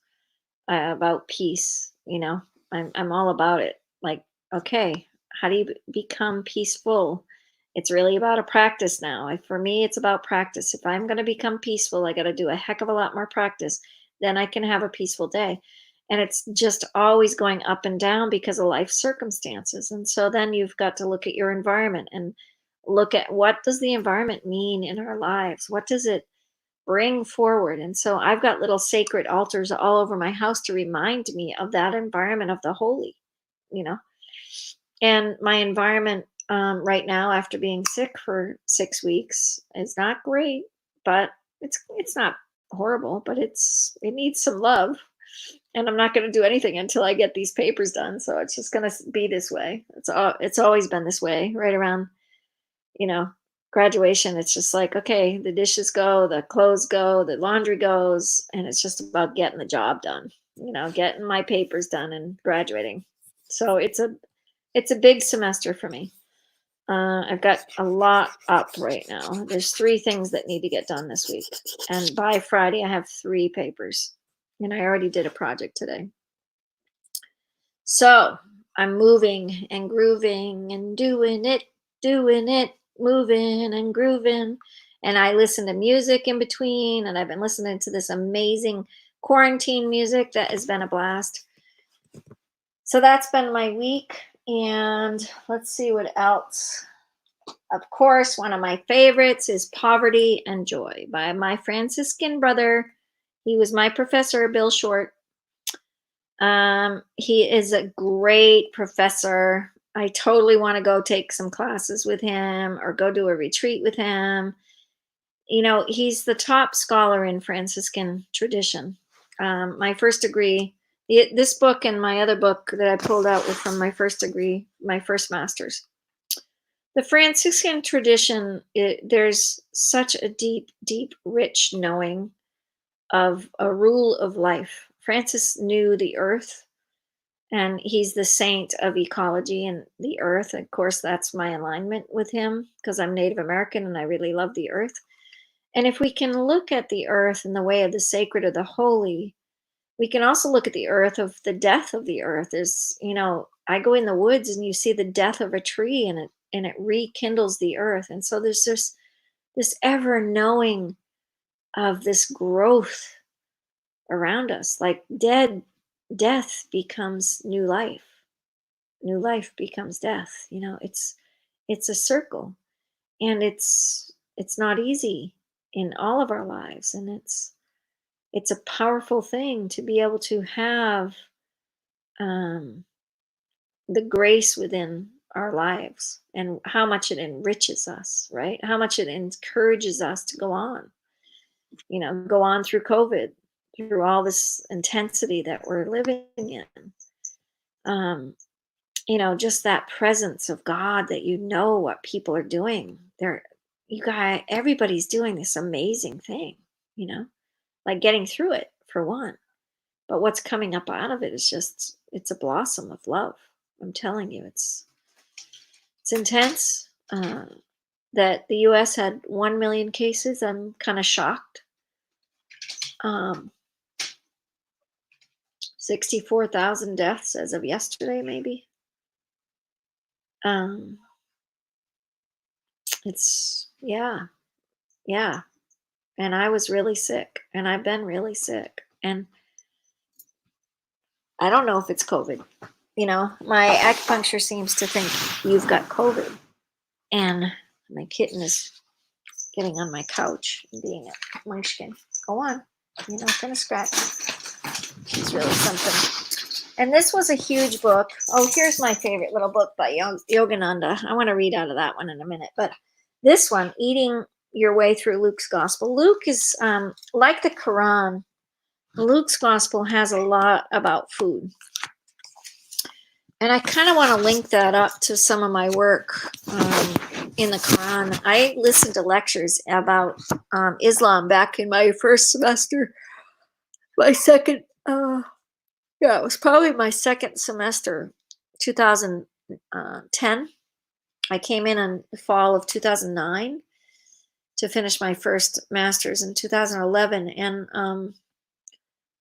about peace. I'm all about it. Like, okay, how do you become peaceful? It's really about a practice now. For me, it's about practice. If I'm going to become peaceful, I got to do a heck of a lot more practice. Then I can have a peaceful day. And it's just always going up and down because of life circumstances. And so then you've got to look at your environment and look at, what does the environment mean in our lives? What does it bring forward? And so I've got little sacred altars all over my house to remind me of that environment of the holy, you know. And my environment right now, after being sick for 6 weeks, is not great, but it's not horrible, but it needs some love. And I'm not going to do anything until I get these papers done. So it's just going to be this way. It's always been this way, right around, you know, graduation. It's just like, okay, the dishes go, the clothes go, the laundry goes, and it's just about getting the job done, getting my papers done and graduating. So it's a big semester for me. I've got a lot up right now. There's 3 things that need to get done this week. And by Friday, I have 3 papers. And I already did a project today. So I'm moving and grooving and doing it, moving and grooving. And I listen to music in between. And I've been listening to this amazing quarantine music that has been a blast. So that's been my week. And let's see what else. Of course, one of my favorites is Poverty and Joy by my Franciscan brother. He was my professor, Bill Short. He is a great professor. I totally want to go take some classes with him or go do a retreat with him. You know, he's the top scholar in Franciscan tradition. My first degree, this book and my other book that I pulled out were from my first degree, my first master's. The Franciscan tradition, there's such a deep, deep, rich knowing of a rule of life. Francis knew the earth, and he's the saint of ecology and the earth. Of course, that's my alignment with him because I'm Native American and I really love the earth. And if we can look at the earth in the way of the sacred or the holy, we can also look at the earth of the death of the earth. There's, you know, I go in the woods and you see the death of a tree and it rekindles the earth. And so there's this ever knowing of this growth around us. Like death becomes new life. New life becomes death. You know, it's a circle. And it's not easy in all of our lives. And it's a powerful thing to be able to have um, the grace within our lives and how much it enriches us, right? How much it encourages us to go on, you know, go on through COVID, through all this intensity that we're living in. Um, you know, just that presence of God that you know what people are doing. You guys, everybody's doing this amazing thing, you know, like getting through it for one. But what's coming up out of it is just, it's a blossom of love. I'm telling you, it's intense. That the US had 1 million cases, I'm kind of shocked. 64,000 deaths as of yesterday, maybe. Um, yeah, yeah. And I was really sick, and I've been really sick. And I don't know if it's COVID. You know, my acupuncture seems to think you've got COVID. And my kitten is getting on my couch and being a munchkin. Go on. You're not going to scratch. She's really something. And this was a huge book. Oh, here's my favorite little book by Yogananda. I want to read out of that one in a minute. But this one, Eating Your Way Through Luke's Gospel. Luke is like the Quran. Luke's Gospel has a lot about food. And I kind of want to link that up to some of my work in the Quran. I listened to lectures about Islam back in my first semester. My second, it was probably my second semester, 2010. I came in the fall of 2009 to finish my first master's in 2011. And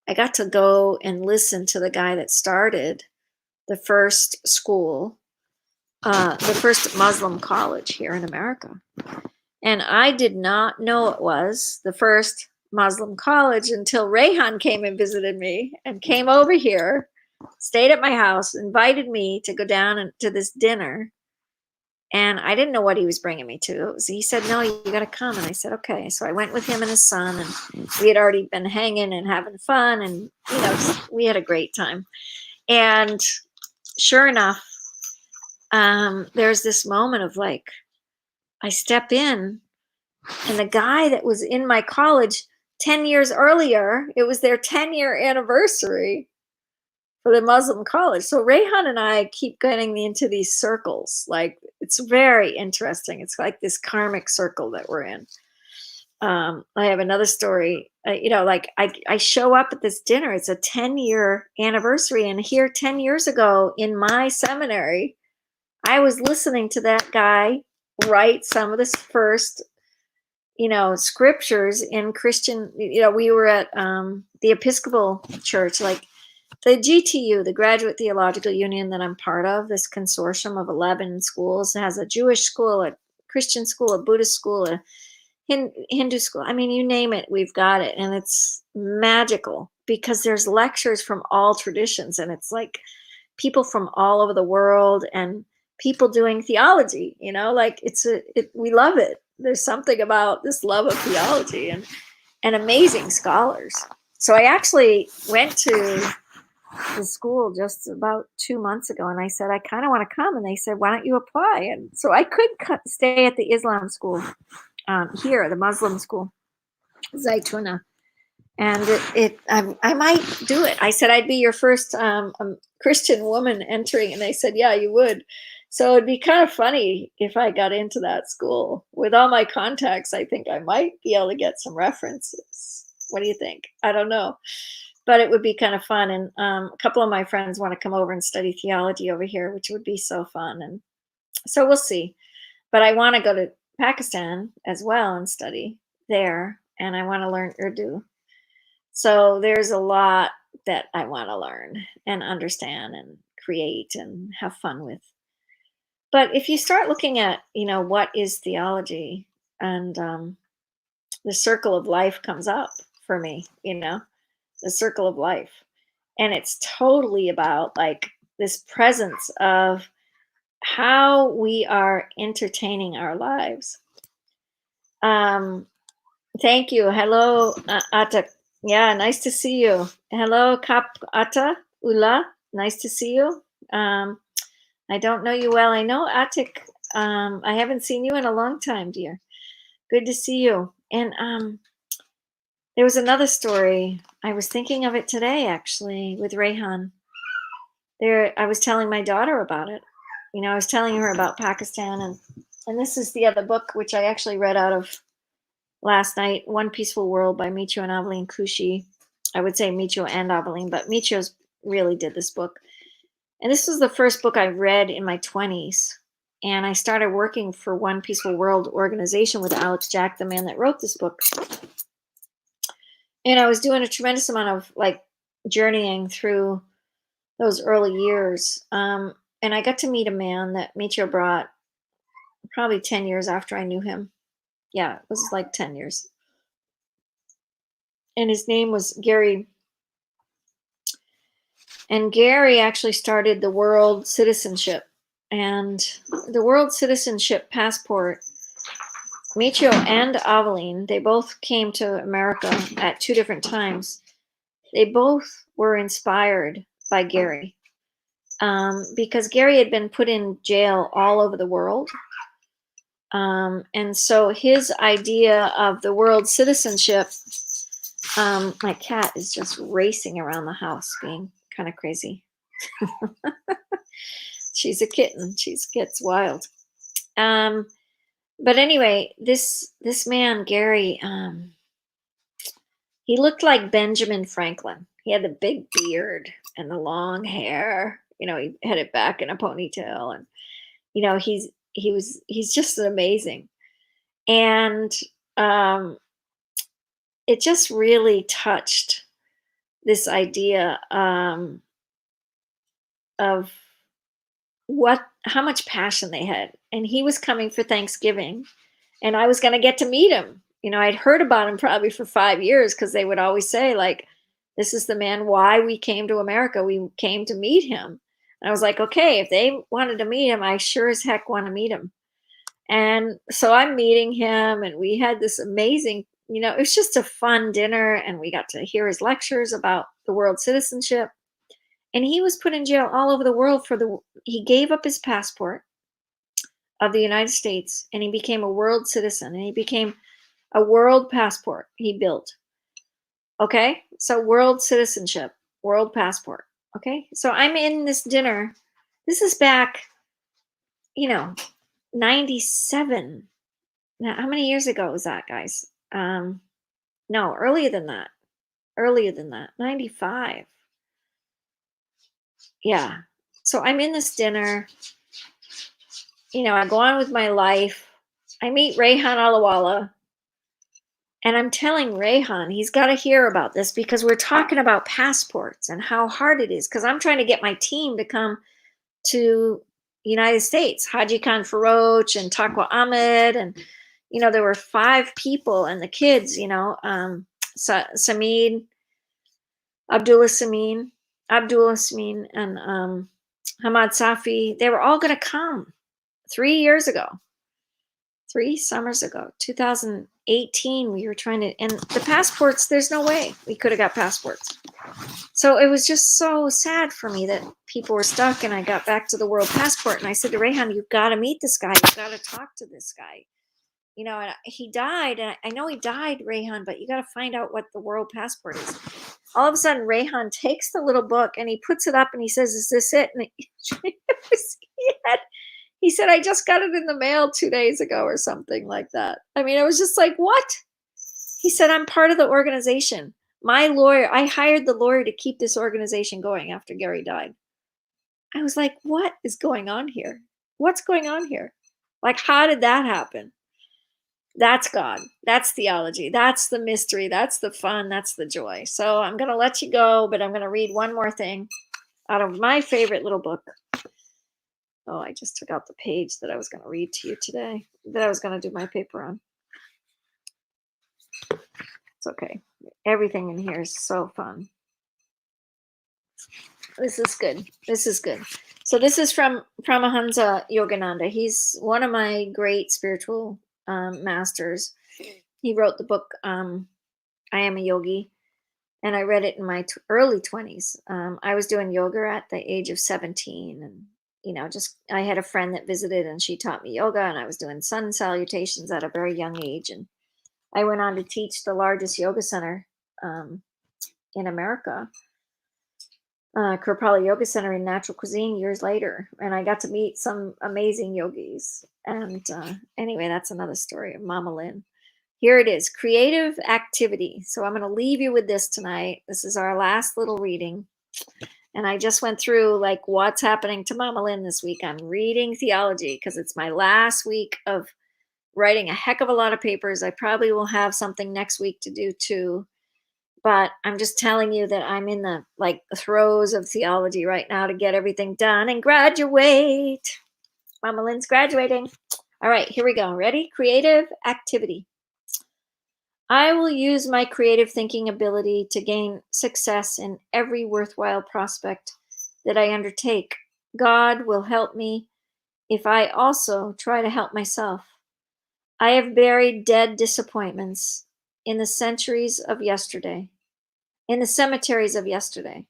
I got to go and listen to the guy that started the first school, the first Muslim college here in America. And I did not know it was the first Muslim college until Rayhan came and visited me and came over here, stayed at my house, invited me to go down to this dinner. And I didn't know what he was bringing me to. He said, no, you got to come. And I said, okay. So I went with him and his son, and we had already been hanging and having fun. And, you know, we had a great time. And sure enough, there's this moment of like, I step in, and the guy that was in my college 10 years earlier, it was their 10-year anniversary for the Muslim college. So Rayhan and I keep getting into these circles. Like, it's very interesting. It's like this karmic circle that we're in. I have another story. You know, like I show up at this dinner. It's a 10-year anniversary. And here 10 years ago in my seminary, I was listening to that guy write some of this first, you know, scriptures in Christian. You know, we were at the Episcopal Church, like the GTU, the Graduate Theological Union that I'm part of, this consortium of 11 schools. It has a Jewish school, a Christian school, a Buddhist school, a Hindu school. I mean, you name it, we've got it. And it's magical because there's lectures from all traditions. And it's like people from all over the world and people doing theology, like we love it. There's something about this love of theology and amazing scholars. So I actually went to the school just about 2 months ago and I said, I kind of want to come. And they said, why don't you apply? And so I could stay at the Islam school here, the Muslim school, Zaytuna. And I might do it. I said I'd be your first Christian woman entering, and they said, yeah, you would. So it'd be kind of funny if I got into that school with all my contacts. I think I might be able to get some references. What do you think? I don't know, but it would be kind of fun. And a couple of my friends want to come over and study theology over here, which would be so fun. And so we'll see. But I want to go to Pakistan as well and study there, and I want to learn Urdu. So there's a lot that I want to learn and understand and create and have fun with. But if you start looking at, what is theology, and the circle of life comes up for me, the circle of life. And it's totally about like this presence of how we are entertaining our lives. Thank you. Hello, Atta. Yeah, nice to see you. Hello, Kap Atta Ula. Nice to see you. I don't know you well. I know Atik. I haven't seen you in a long time, dear. Good to see you. And there was another story. I was thinking of it today, actually, with Rehan. I was telling my daughter about it. I was telling her about Pakistan, and this is the other book which I actually read out of last night, One Peaceful World by Michio and Aveline Kushi. I would say Michio and Aveline, but Michio's really did this book. And this was the first book I read in my 20s. And I started working for One Peaceful World organization with Alex Jack, the man that wrote this book. And I was doing a tremendous amount of like journeying through those early years. And I got to meet a man that Michio brought probably 10 years after I knew him. Yeah, it was like 10 years. And his name was Gary. And Gary actually started the World Citizenship. And the World Citizenship Passport, Michio and Aveline, they both came to America at 2 different times. They both were inspired by Gary because Gary had been put in jail all over the world. And so his idea of the world citizenship, my cat is just racing around the house being kind of crazy. She's a kitten. She gets wild. But anyway, this man, Gary, he looked like Benjamin Franklin. He had the big beard and the long hair. He had it back in a ponytail, and he's just amazing. And it just really touched this idea of how much passion they had. And he was coming for Thanksgiving, and I was going to get to meet him. I'd heard about him probably for 5 years because they would always say, like, this is the man why we came to America. We came to meet him. And I was like, okay, if they wanted to meet him, I sure as heck want to meet him. And so I'm meeting him, and we had this amazing, it was just a fun dinner, and we got to hear his lectures about the world citizenship. And he was put in jail all over the world he gave up his passport of the United States, and he became a world citizen, and he became a world passport he built. Okay, so world citizenship, world passport. Okay, so I'm in this dinner. This is back, 97. Now, how many years ago was that, guys? No, earlier than that. 95. Yeah. So I'm in this dinner. I go on with my life. I meet Rehan Alawala. And I'm telling Rehan, he's got to hear about this because we're talking about passports and how hard it is. Because I'm trying to get my team to come to United States. Haji Khan Faroch and Taqwa Ahmed. And, there were 5 people and the kids, Sameen, Abdullah Sameen, and Hamad Safi, they were all going to come 3 years ago, 3 summers ago, 2018. We were trying to, and the passports, there's no way we could have got passports. So it was just so sad for me that people were stuck, and I got back to the World Passport, and I said to Rayhan, you've got to meet this guy. You've got to talk to this guy. You know, and he died, and I know he died, Rayhan, but you got to find out what the World Passport is. All of a sudden, Rayhan takes the little book and he puts it up and he says, is this it? And he said, I just got it in the mail 2 days ago or something like that. I mean, I was just like, what? He said, I'm part of the organization. My lawyer, I hired the lawyer to keep this organization going after Gary died. I was like, what is going on here? What's going on here? Like, how did that happen? That's God. That's theology. That's the mystery. That's the fun. That's the joy. So I'm going to let you go, but I'm going to read one more thing out of my favorite little book. Oh, I just took out the page that I was going to read to you today, that I was going to do my paper on. It's okay. Everything in here is so fun. This is good. This is good. So this is from Paramahansa Yogananda. He's one of my great spiritual masters. He wrote the book, I Am a Yogi, and I read it in my early 20s. I was doing yoga at the age of 17, and just I had a friend that visited, and she taught me yoga, and I was doing sun salutations at a very young age, and I went on to teach the largest yoga center in America, Kripalu Yoga Center in Natural Cuisine, years later, and I got to meet some amazing yogis. And anyway, that's another story of Mama Lynn. Here it is, creative activity. So I'm going to leave you with this tonight. This is our last little reading. And I just went through like what's happening to Mama Lynn this week. I'm reading theology because it's my last week of writing a heck of a lot of papers. I probably will have something next week to do too. But I'm just telling you that I'm in the throes of theology right now to get everything done and graduate. Mama Lynn's graduating. All right, here we go. Ready? Creative activity. I will use my creative thinking ability to gain success in every worthwhile prospect that I undertake. God will help me if I also try to help myself. I have buried dead disappointments in the centuries of yesterday. In the cemeteries of yesterday.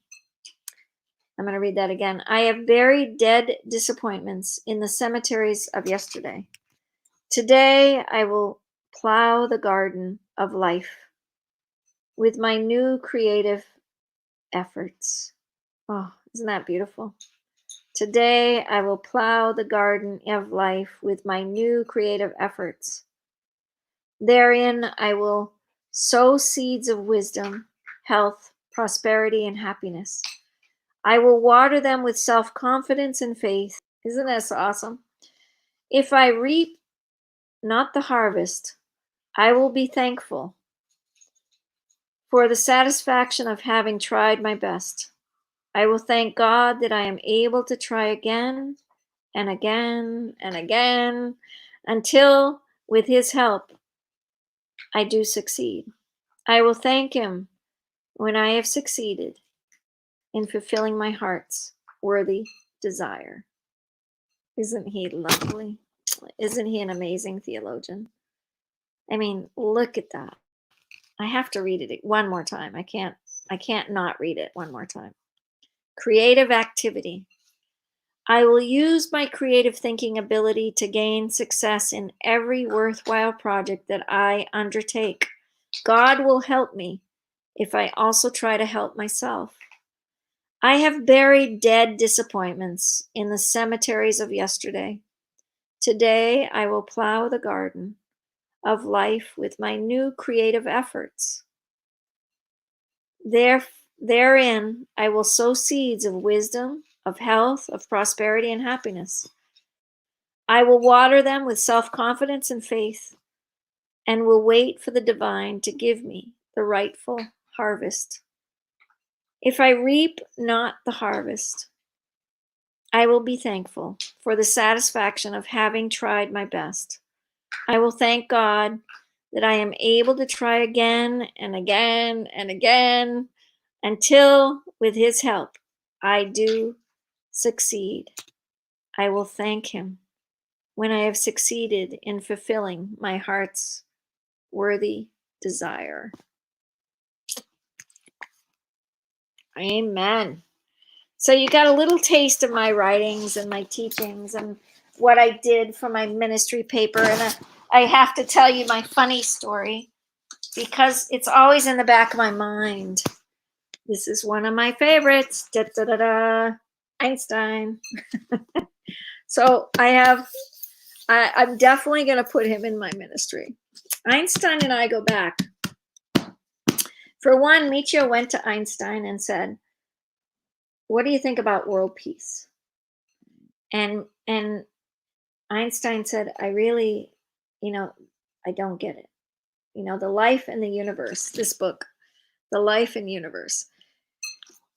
I'm going to read that again. I have buried dead disappointments in the cemeteries of yesterday. Today I will plow the garden of life with my new creative efforts. Oh, isn't that beautiful? Today I will plow the garden of life with my new creative efforts. Therein I will sow seeds of wisdom, health, prosperity, and happiness. I will water them with self-confidence and faith. Isn't this awesome? If I reap not the harvest, I will be thankful for the satisfaction of having tried my best. I will thank God that I am able to try again and again and again until, with His help, I do succeed. I will thank Him when I have succeeded in fulfilling my heart's worthy desire. Isn't he lovely? Isn't he an amazing theologian? I mean, look at that. I have to read it one more time. I can't not read it one more time. Creative activity. I will use my creative thinking ability to gain success in every worthwhile project that I undertake. God will help me if I also try to help myself. I have buried dead disappointments in the cemeteries of yesterday. Today I will plow the garden of life with my new creative efforts. Therein I will sow seeds of wisdom, of health, of prosperity, and happiness. I will water them with self-confidence and faith, and will wait for the divine to give me the rightful harvest. If I reap not the harvest, I will be thankful for the satisfaction of having tried my best. I will thank God that I am able to try again and again and again until, with His help, I do succeed, I will thank him when I have succeeded in fulfilling my heart's worthy desire. Amen. So you got a little taste of my writings and my teachings and what I did for my ministry paper. And I have to tell you my funny story because it's always in the back of my mind. This is one of my favorites. Da, da, da, da. Einstein. So I'm definitely going to put him in my ministry. Einstein and I go back. For one, Michio went to Einstein and said, "What do you think about world peace?" And Einstein said, "I really, I don't get it. The life and the universe, this book, The Life and Universe,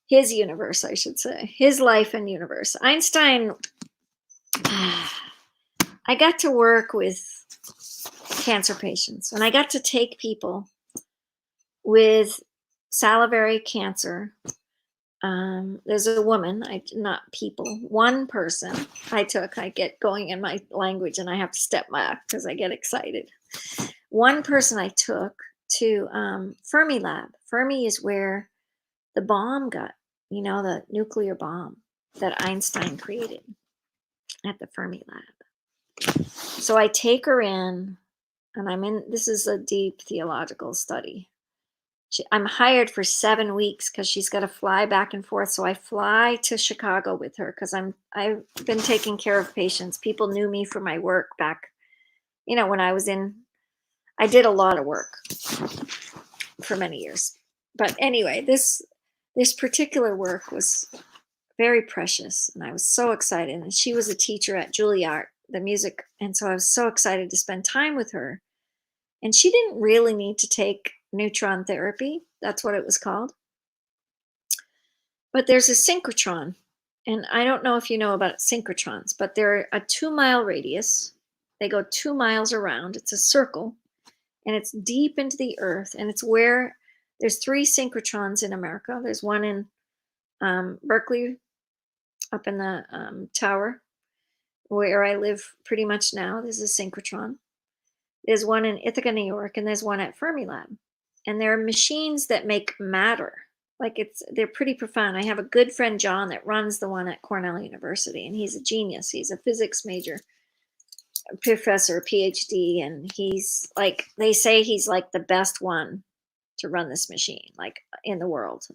his universe, I should say, his life and universe." Einstein, I got to work with cancer patients and I got to take people with salivary cancer. There's a woman, not people, one person I get going in my language and I have to step back because I get excited. One person I took to Fermi Lab. Fermi is where the bomb got, the nuclear bomb that Einstein created at the Fermi Lab. So I take her in, and this is a deep theological study. I'm hired for 7 weeks because she's got to fly back and forth. So I fly to Chicago with her because I've been taking care of patients. People knew me for my work back, when I did a lot of work for many years. But anyway, this particular work was very precious, and I was so excited. And she was a teacher at Juilliard, the music, and so I was so excited to spend time with her. And she didn't really need to take neutron therapy. That's what it was called. But there's a synchrotron, and I don't know if you know about synchrotrons, but they're a 2-mile radius. They go 2 miles around. It's a circle, and it's deep into the earth, and it's where there's 3 synchrotrons in America. There's one in Berkeley, up in the tower where I live pretty much now. There's a synchrotron. There's one in Ithaca, New York, and there's one at Fermilab. And they're machines that make matter. They're pretty profound. I have a good friend, John, that runs the one at Cornell University, and he's a genius. He's a physics major, a professor, PhD, and he's they say he's like the best one to run this machine, in the world.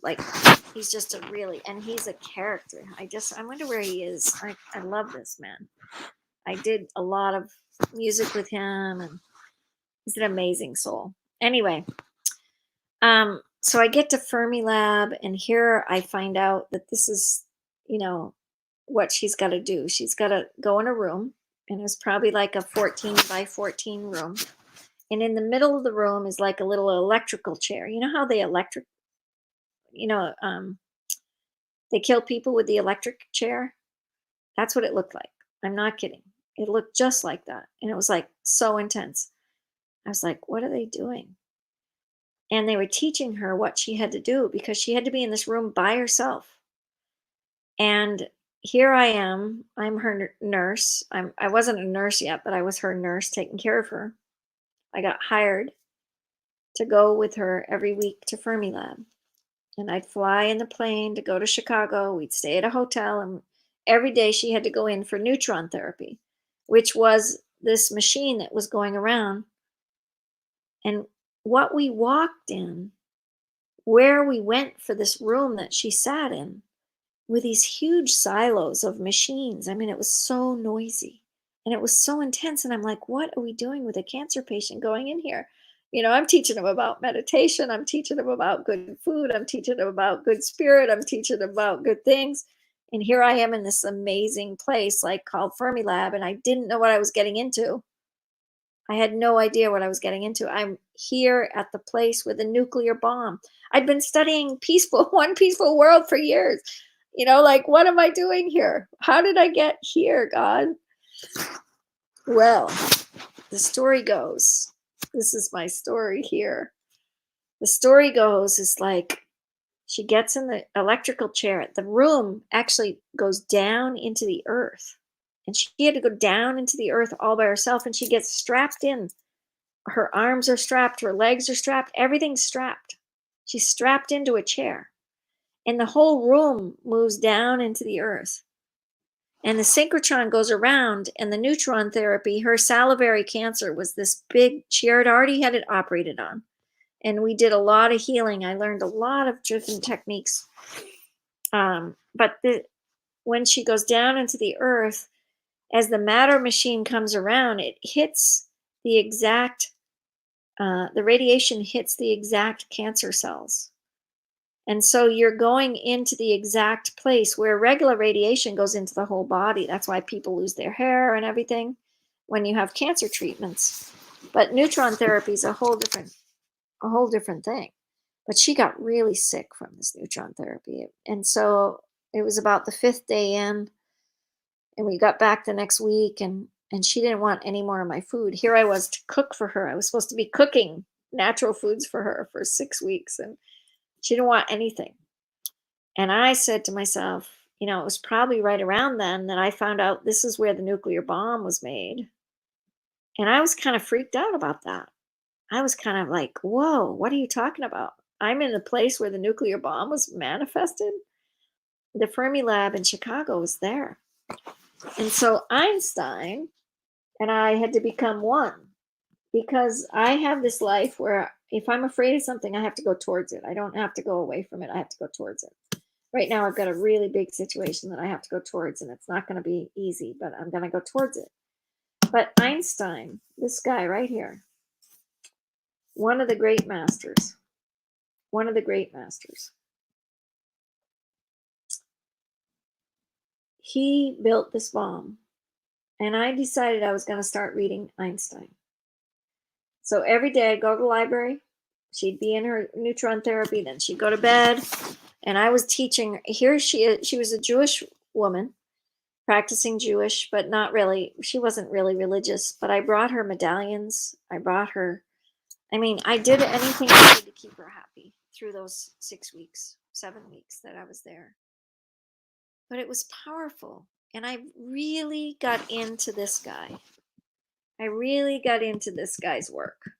He's just and he's a character. I wonder where he is. I love this man. I did a lot of music with him, and he's an amazing soul. Anyway, so I get to Fermilab, and here I find out that this is, what she's got to do. She's got to go in a room, and it was probably like a 14 by 14 room. And in the middle of the room is like a little electrical chair. You know how they they kill people with the electric chair? That's what it looked like. I'm not kidding. It looked just like that. And it was so intense. I was like, what are they doing? And they were teaching her what she had to do because she had to be in this room by herself. And here I am. I'm her nurse. I wasn't a nurse yet, but I was her nurse taking care of her. I got hired to go with her every week to Fermilab. And I'd fly in the plane to go to Chicago. We'd stay at a hotel, and every day she had to go in for neutron therapy, which was this machine that was going around. And what we walked in, where we went for this room that she sat in, with these huge silos of machines. I mean, it was so noisy and it was so intense. And I'm like, what are we doing with a cancer patient going in here? I'm teaching them about meditation. I'm teaching them about good food. I'm teaching them about good spirit. I'm teaching them about good things. And here I am in this amazing place called Fermilab, and I didn't know what I was getting into. I had no idea what I was getting into. I'm here at the place with a nuclear bomb. I'd been studying one peaceful world for years. What am I doing here? How did I get here, God? Well, the story goes, this is my story here. The story goes is She gets in the electrical chair. The room actually goes down into the earth. And she had to go down into the earth all by herself. And she gets strapped in. Her arms are strapped, her legs are strapped, everything's strapped. She's strapped into a chair. And the whole room moves down into the earth. And the synchrotron goes around, and the neutron therapy, her salivary cancer was this big, she had already had it operated on. And we did a lot of healing. I learned a lot of different techniques. When she goes down into the earth, as the matter machine comes around, it hits the exact, the radiation hits the exact cancer cells. And so you're going into the exact place where regular radiation goes into the whole body. That's why people lose their hair and everything when you have cancer treatments. But neutron therapy is a whole different thing. But she got really sick from this neutron therapy. And so it was about the 5th day in, and we got back the next week, and she didn't want any more of my food. Here I was to cook for her. I was supposed to be cooking natural foods for her for 6 weeks, and she didn't want anything. And I said to myself, it was probably right around then that I found out this is where the nuclear bomb was made. And I was kind of freaked out about that. I was kind of like, whoa, what are you talking about? I'm in the place where the nuclear bomb was manifested. The Fermi Lab in Chicago was there. And so Einstein and I had to become one, because I have this life where if I'm afraid of something, I have to go towards it. I don't have to go away from it. I have to go towards it. Right now, I've got a really big situation that I have to go towards, and it's not going to be easy, but I'm going to go towards it. But Einstein, this guy right here, one of the great masters, he built this bomb, and I decided I was going to start reading Einstein. So every day I'd go to the library, she'd be in her neutron therapy, then she'd go to bed, and I was teaching. Here she was a Jewish woman, practicing Jewish, but not really. She wasn't really religious, but I brought her medallions. I did anything I could to keep her happy through those 6 weeks, 7 weeks that I was there. But it was powerful. And I really got into this guy. I really got into this guy's work.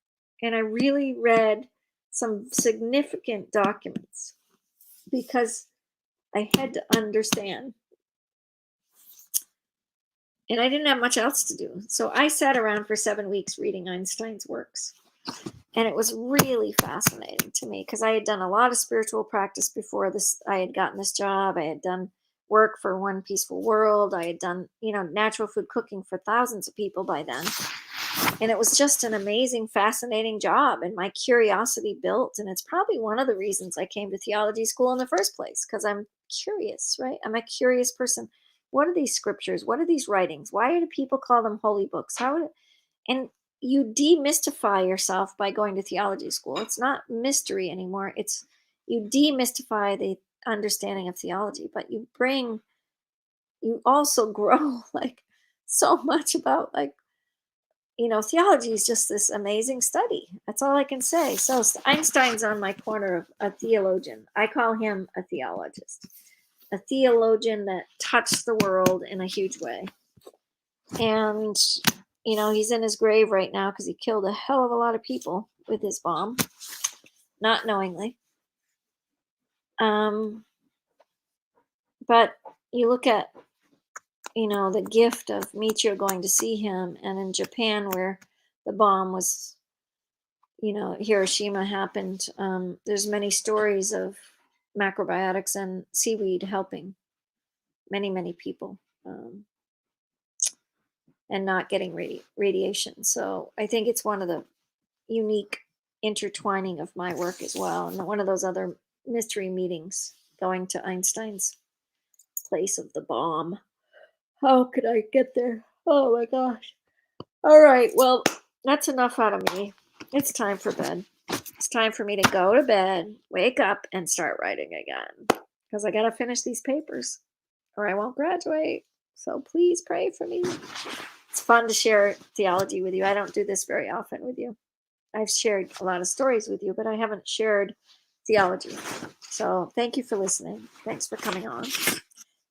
And I really read some significant documents because I had to understand. And I didn't have much else to do. So I sat around for 7 weeks reading Einstein's works. And it was really fascinating to me because I had done a lot of spiritual practice before this. I had gotten this job. I had done work for One Peaceful World. I had done, natural food cooking for thousands of people by then. And it was just an amazing, fascinating job. And my curiosity built. And it's probably one of the reasons I came to theology school in the first place, because I'm curious, right? I'm a curious person. What are these scriptures? What are these writings? Why do people call them holy books? And you demystify yourself by going to theology school. It's not mystery anymore. It's you demystify the understanding of theology, but you also grow like so much about theology is just this amazing study. That's all I can say. So Einstein's on my corner of a theologian. I call him a theologist, a theologian that touched the world in a huge way. And he's in his grave right now because he killed a hell of a lot of people with his bomb, not knowingly. But you look at, the gift of Michio going to see him, and in Japan where the bomb was, Hiroshima happened, there's many stories of macrobiotics and seaweed helping many, many people. And not getting radiation. So I think it's one of the unique intertwining of my work as well. And one of those other mystery meetings, going to Einstein's place of the bomb. How could I get there? Oh my gosh. All right. Well, that's enough out of me. It's time for bed. It's time for me to go to bed, wake up, and start writing again. Because I got to finish these papers or I won't graduate. So please pray for me. It's fun to share theology with you. I don't do this very often with you. I've shared a lot of stories with you, but I haven't shared theology. So thank you for listening. Thanks for coming on.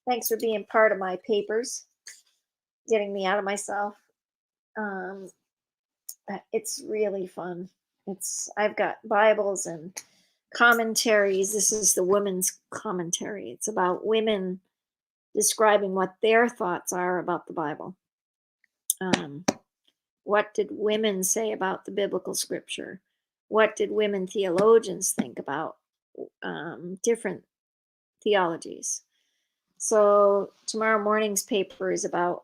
Thanks for being part of my papers, getting me out of myself. Um, it's really fun. I've got Bibles and commentaries. This is the women's commentary. It's about women describing what their thoughts are about the Bible. Um, what did women say about the biblical scripture? What did women theologians think about different theologies? So tomorrow morning's paper is about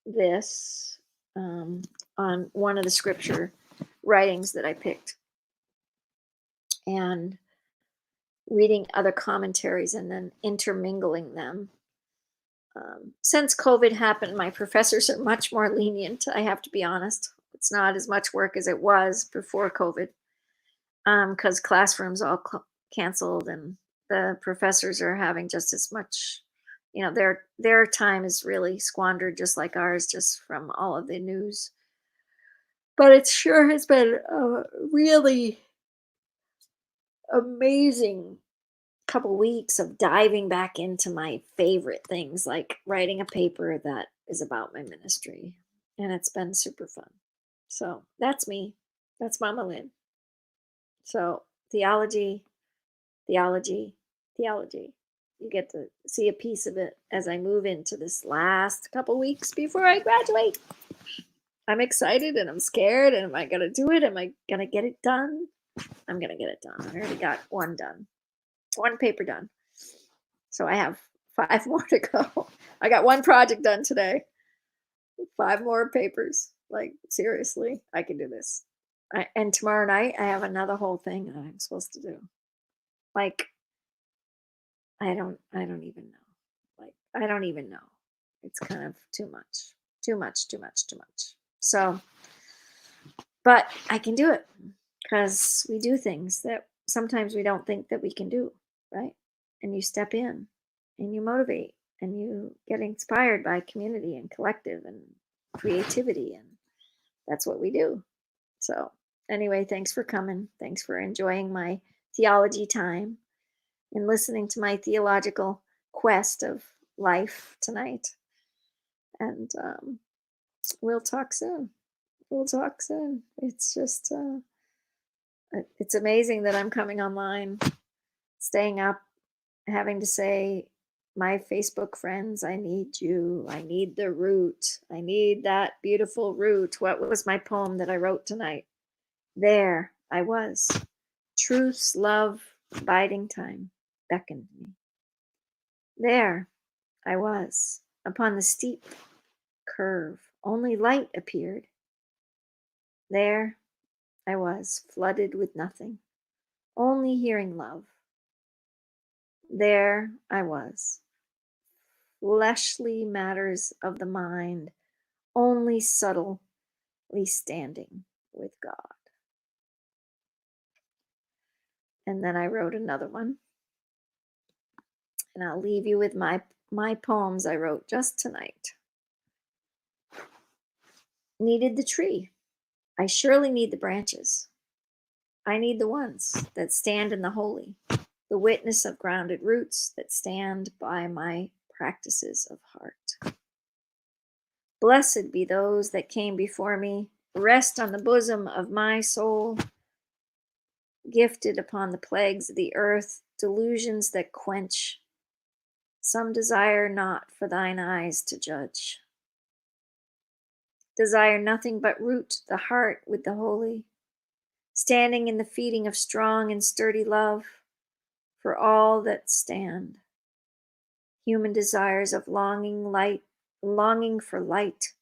this on one of the scripture writings that I picked, and reading other commentaries and then intermingling them. Since COVID happened, my professors are much more lenient. I have to be honest. It's not as much work as it was before COVID, because classrooms all canceled, and the professors are having just as much. Their time is really squandered, just like ours, just from all of the news. But it sure has been a really amazing couple weeks of diving back into my favorite things, like writing a paper that is about my ministry. And it's been super fun. So that's me. That's Mama Lynn. So theology, theology, theology. You get to see a piece of it as I move into this last couple weeks before I graduate. I'm excited and I'm scared. And am I going to do it? Am I going to get it done? I'm going to get it done. I already got one done, one paper done. So I have 5 more to go. I got one project done today. 5 more papers. Like, seriously, I can do this. And tomorrow night, I have another whole thing that I'm supposed to do. Like, I don't even know. Like, I don't even know. It's kind of too much. Too much, too much, too much. So, but I can do it because we do things that sometimes we don't think that we can do, right? And you step in and you motivate and you get inspired by community and collective and creativity, and that's what we do. So anyway, thanks for coming. Thanks for enjoying my theology time and listening to my theological quest of life tonight. And we'll talk soon. We'll talk soon. It's just it's amazing that I'm coming online, staying up, having to say, my Facebook friends, I need you. I need the root. I need that beautiful root. What was my poem that I wrote tonight? There I was. Truth's love, biding time beckoned me. There I was, upon the steep curve. Only light appeared. There I was, flooded with nothing, only hearing love. There I was, fleshly matters of the mind, only subtly standing with God. And then I wrote another one. And I'll leave you with my poems I wrote just tonight. Needed the tree. I surely need the branches. I need the ones that stand in the holy, the witness of grounded roots that stand by my practices of heart. Blessed be those that came before me, rest on the bosom of my soul, gifted upon the plagues of the earth, delusions that quench. Some desire not for thine eyes to judge. Desire nothing but root the heart with the holy, standing in the feeding of strong and sturdy love for all that stand. Human desires of longing for light.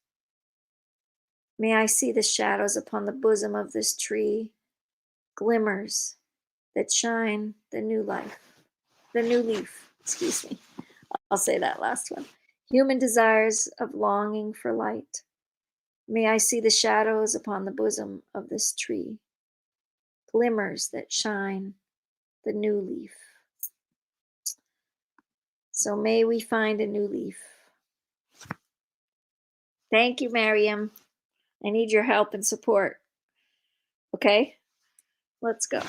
May I see the shadows upon the bosom of this tree, glimmers that shine the new leaf, excuse me. I'll say that last one. Human desires of longing for light. May I see the shadows upon the bosom of this tree, glimmers that shine the new leaf. So may we find a new leaf. Thank you, Miriam. I need your help and support. Okay? Let's go.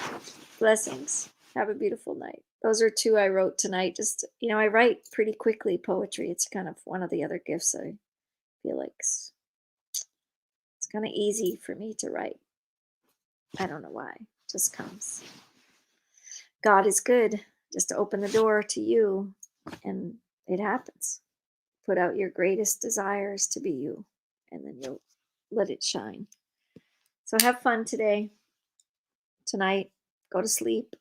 Blessings. Have a beautiful night. Those are two I wrote tonight. Just, I write pretty quickly poetry. It's kind of one of the other gifts I feel like it's kind of easy for me to write. I don't know why. It just comes. God is good. Just open the door to you and it happens. Put out your greatest desires to be you, and then you'll let it shine. So have fun tonight. Go to sleep.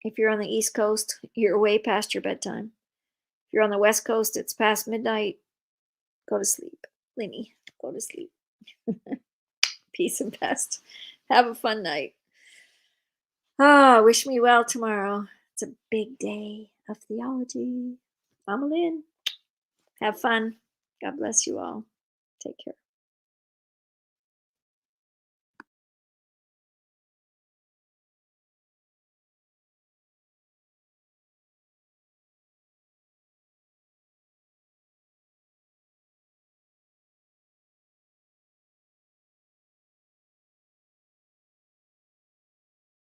If you're on the East Coast, you're way past your bedtime. If you're on the West Coast, it's past midnight. Go to sleep. Linny, go to sleep. Peace and best. Have a fun night. Wish me well tomorrow. It's a big day of theology. Mama Lynn, have fun. God bless you all. Take care.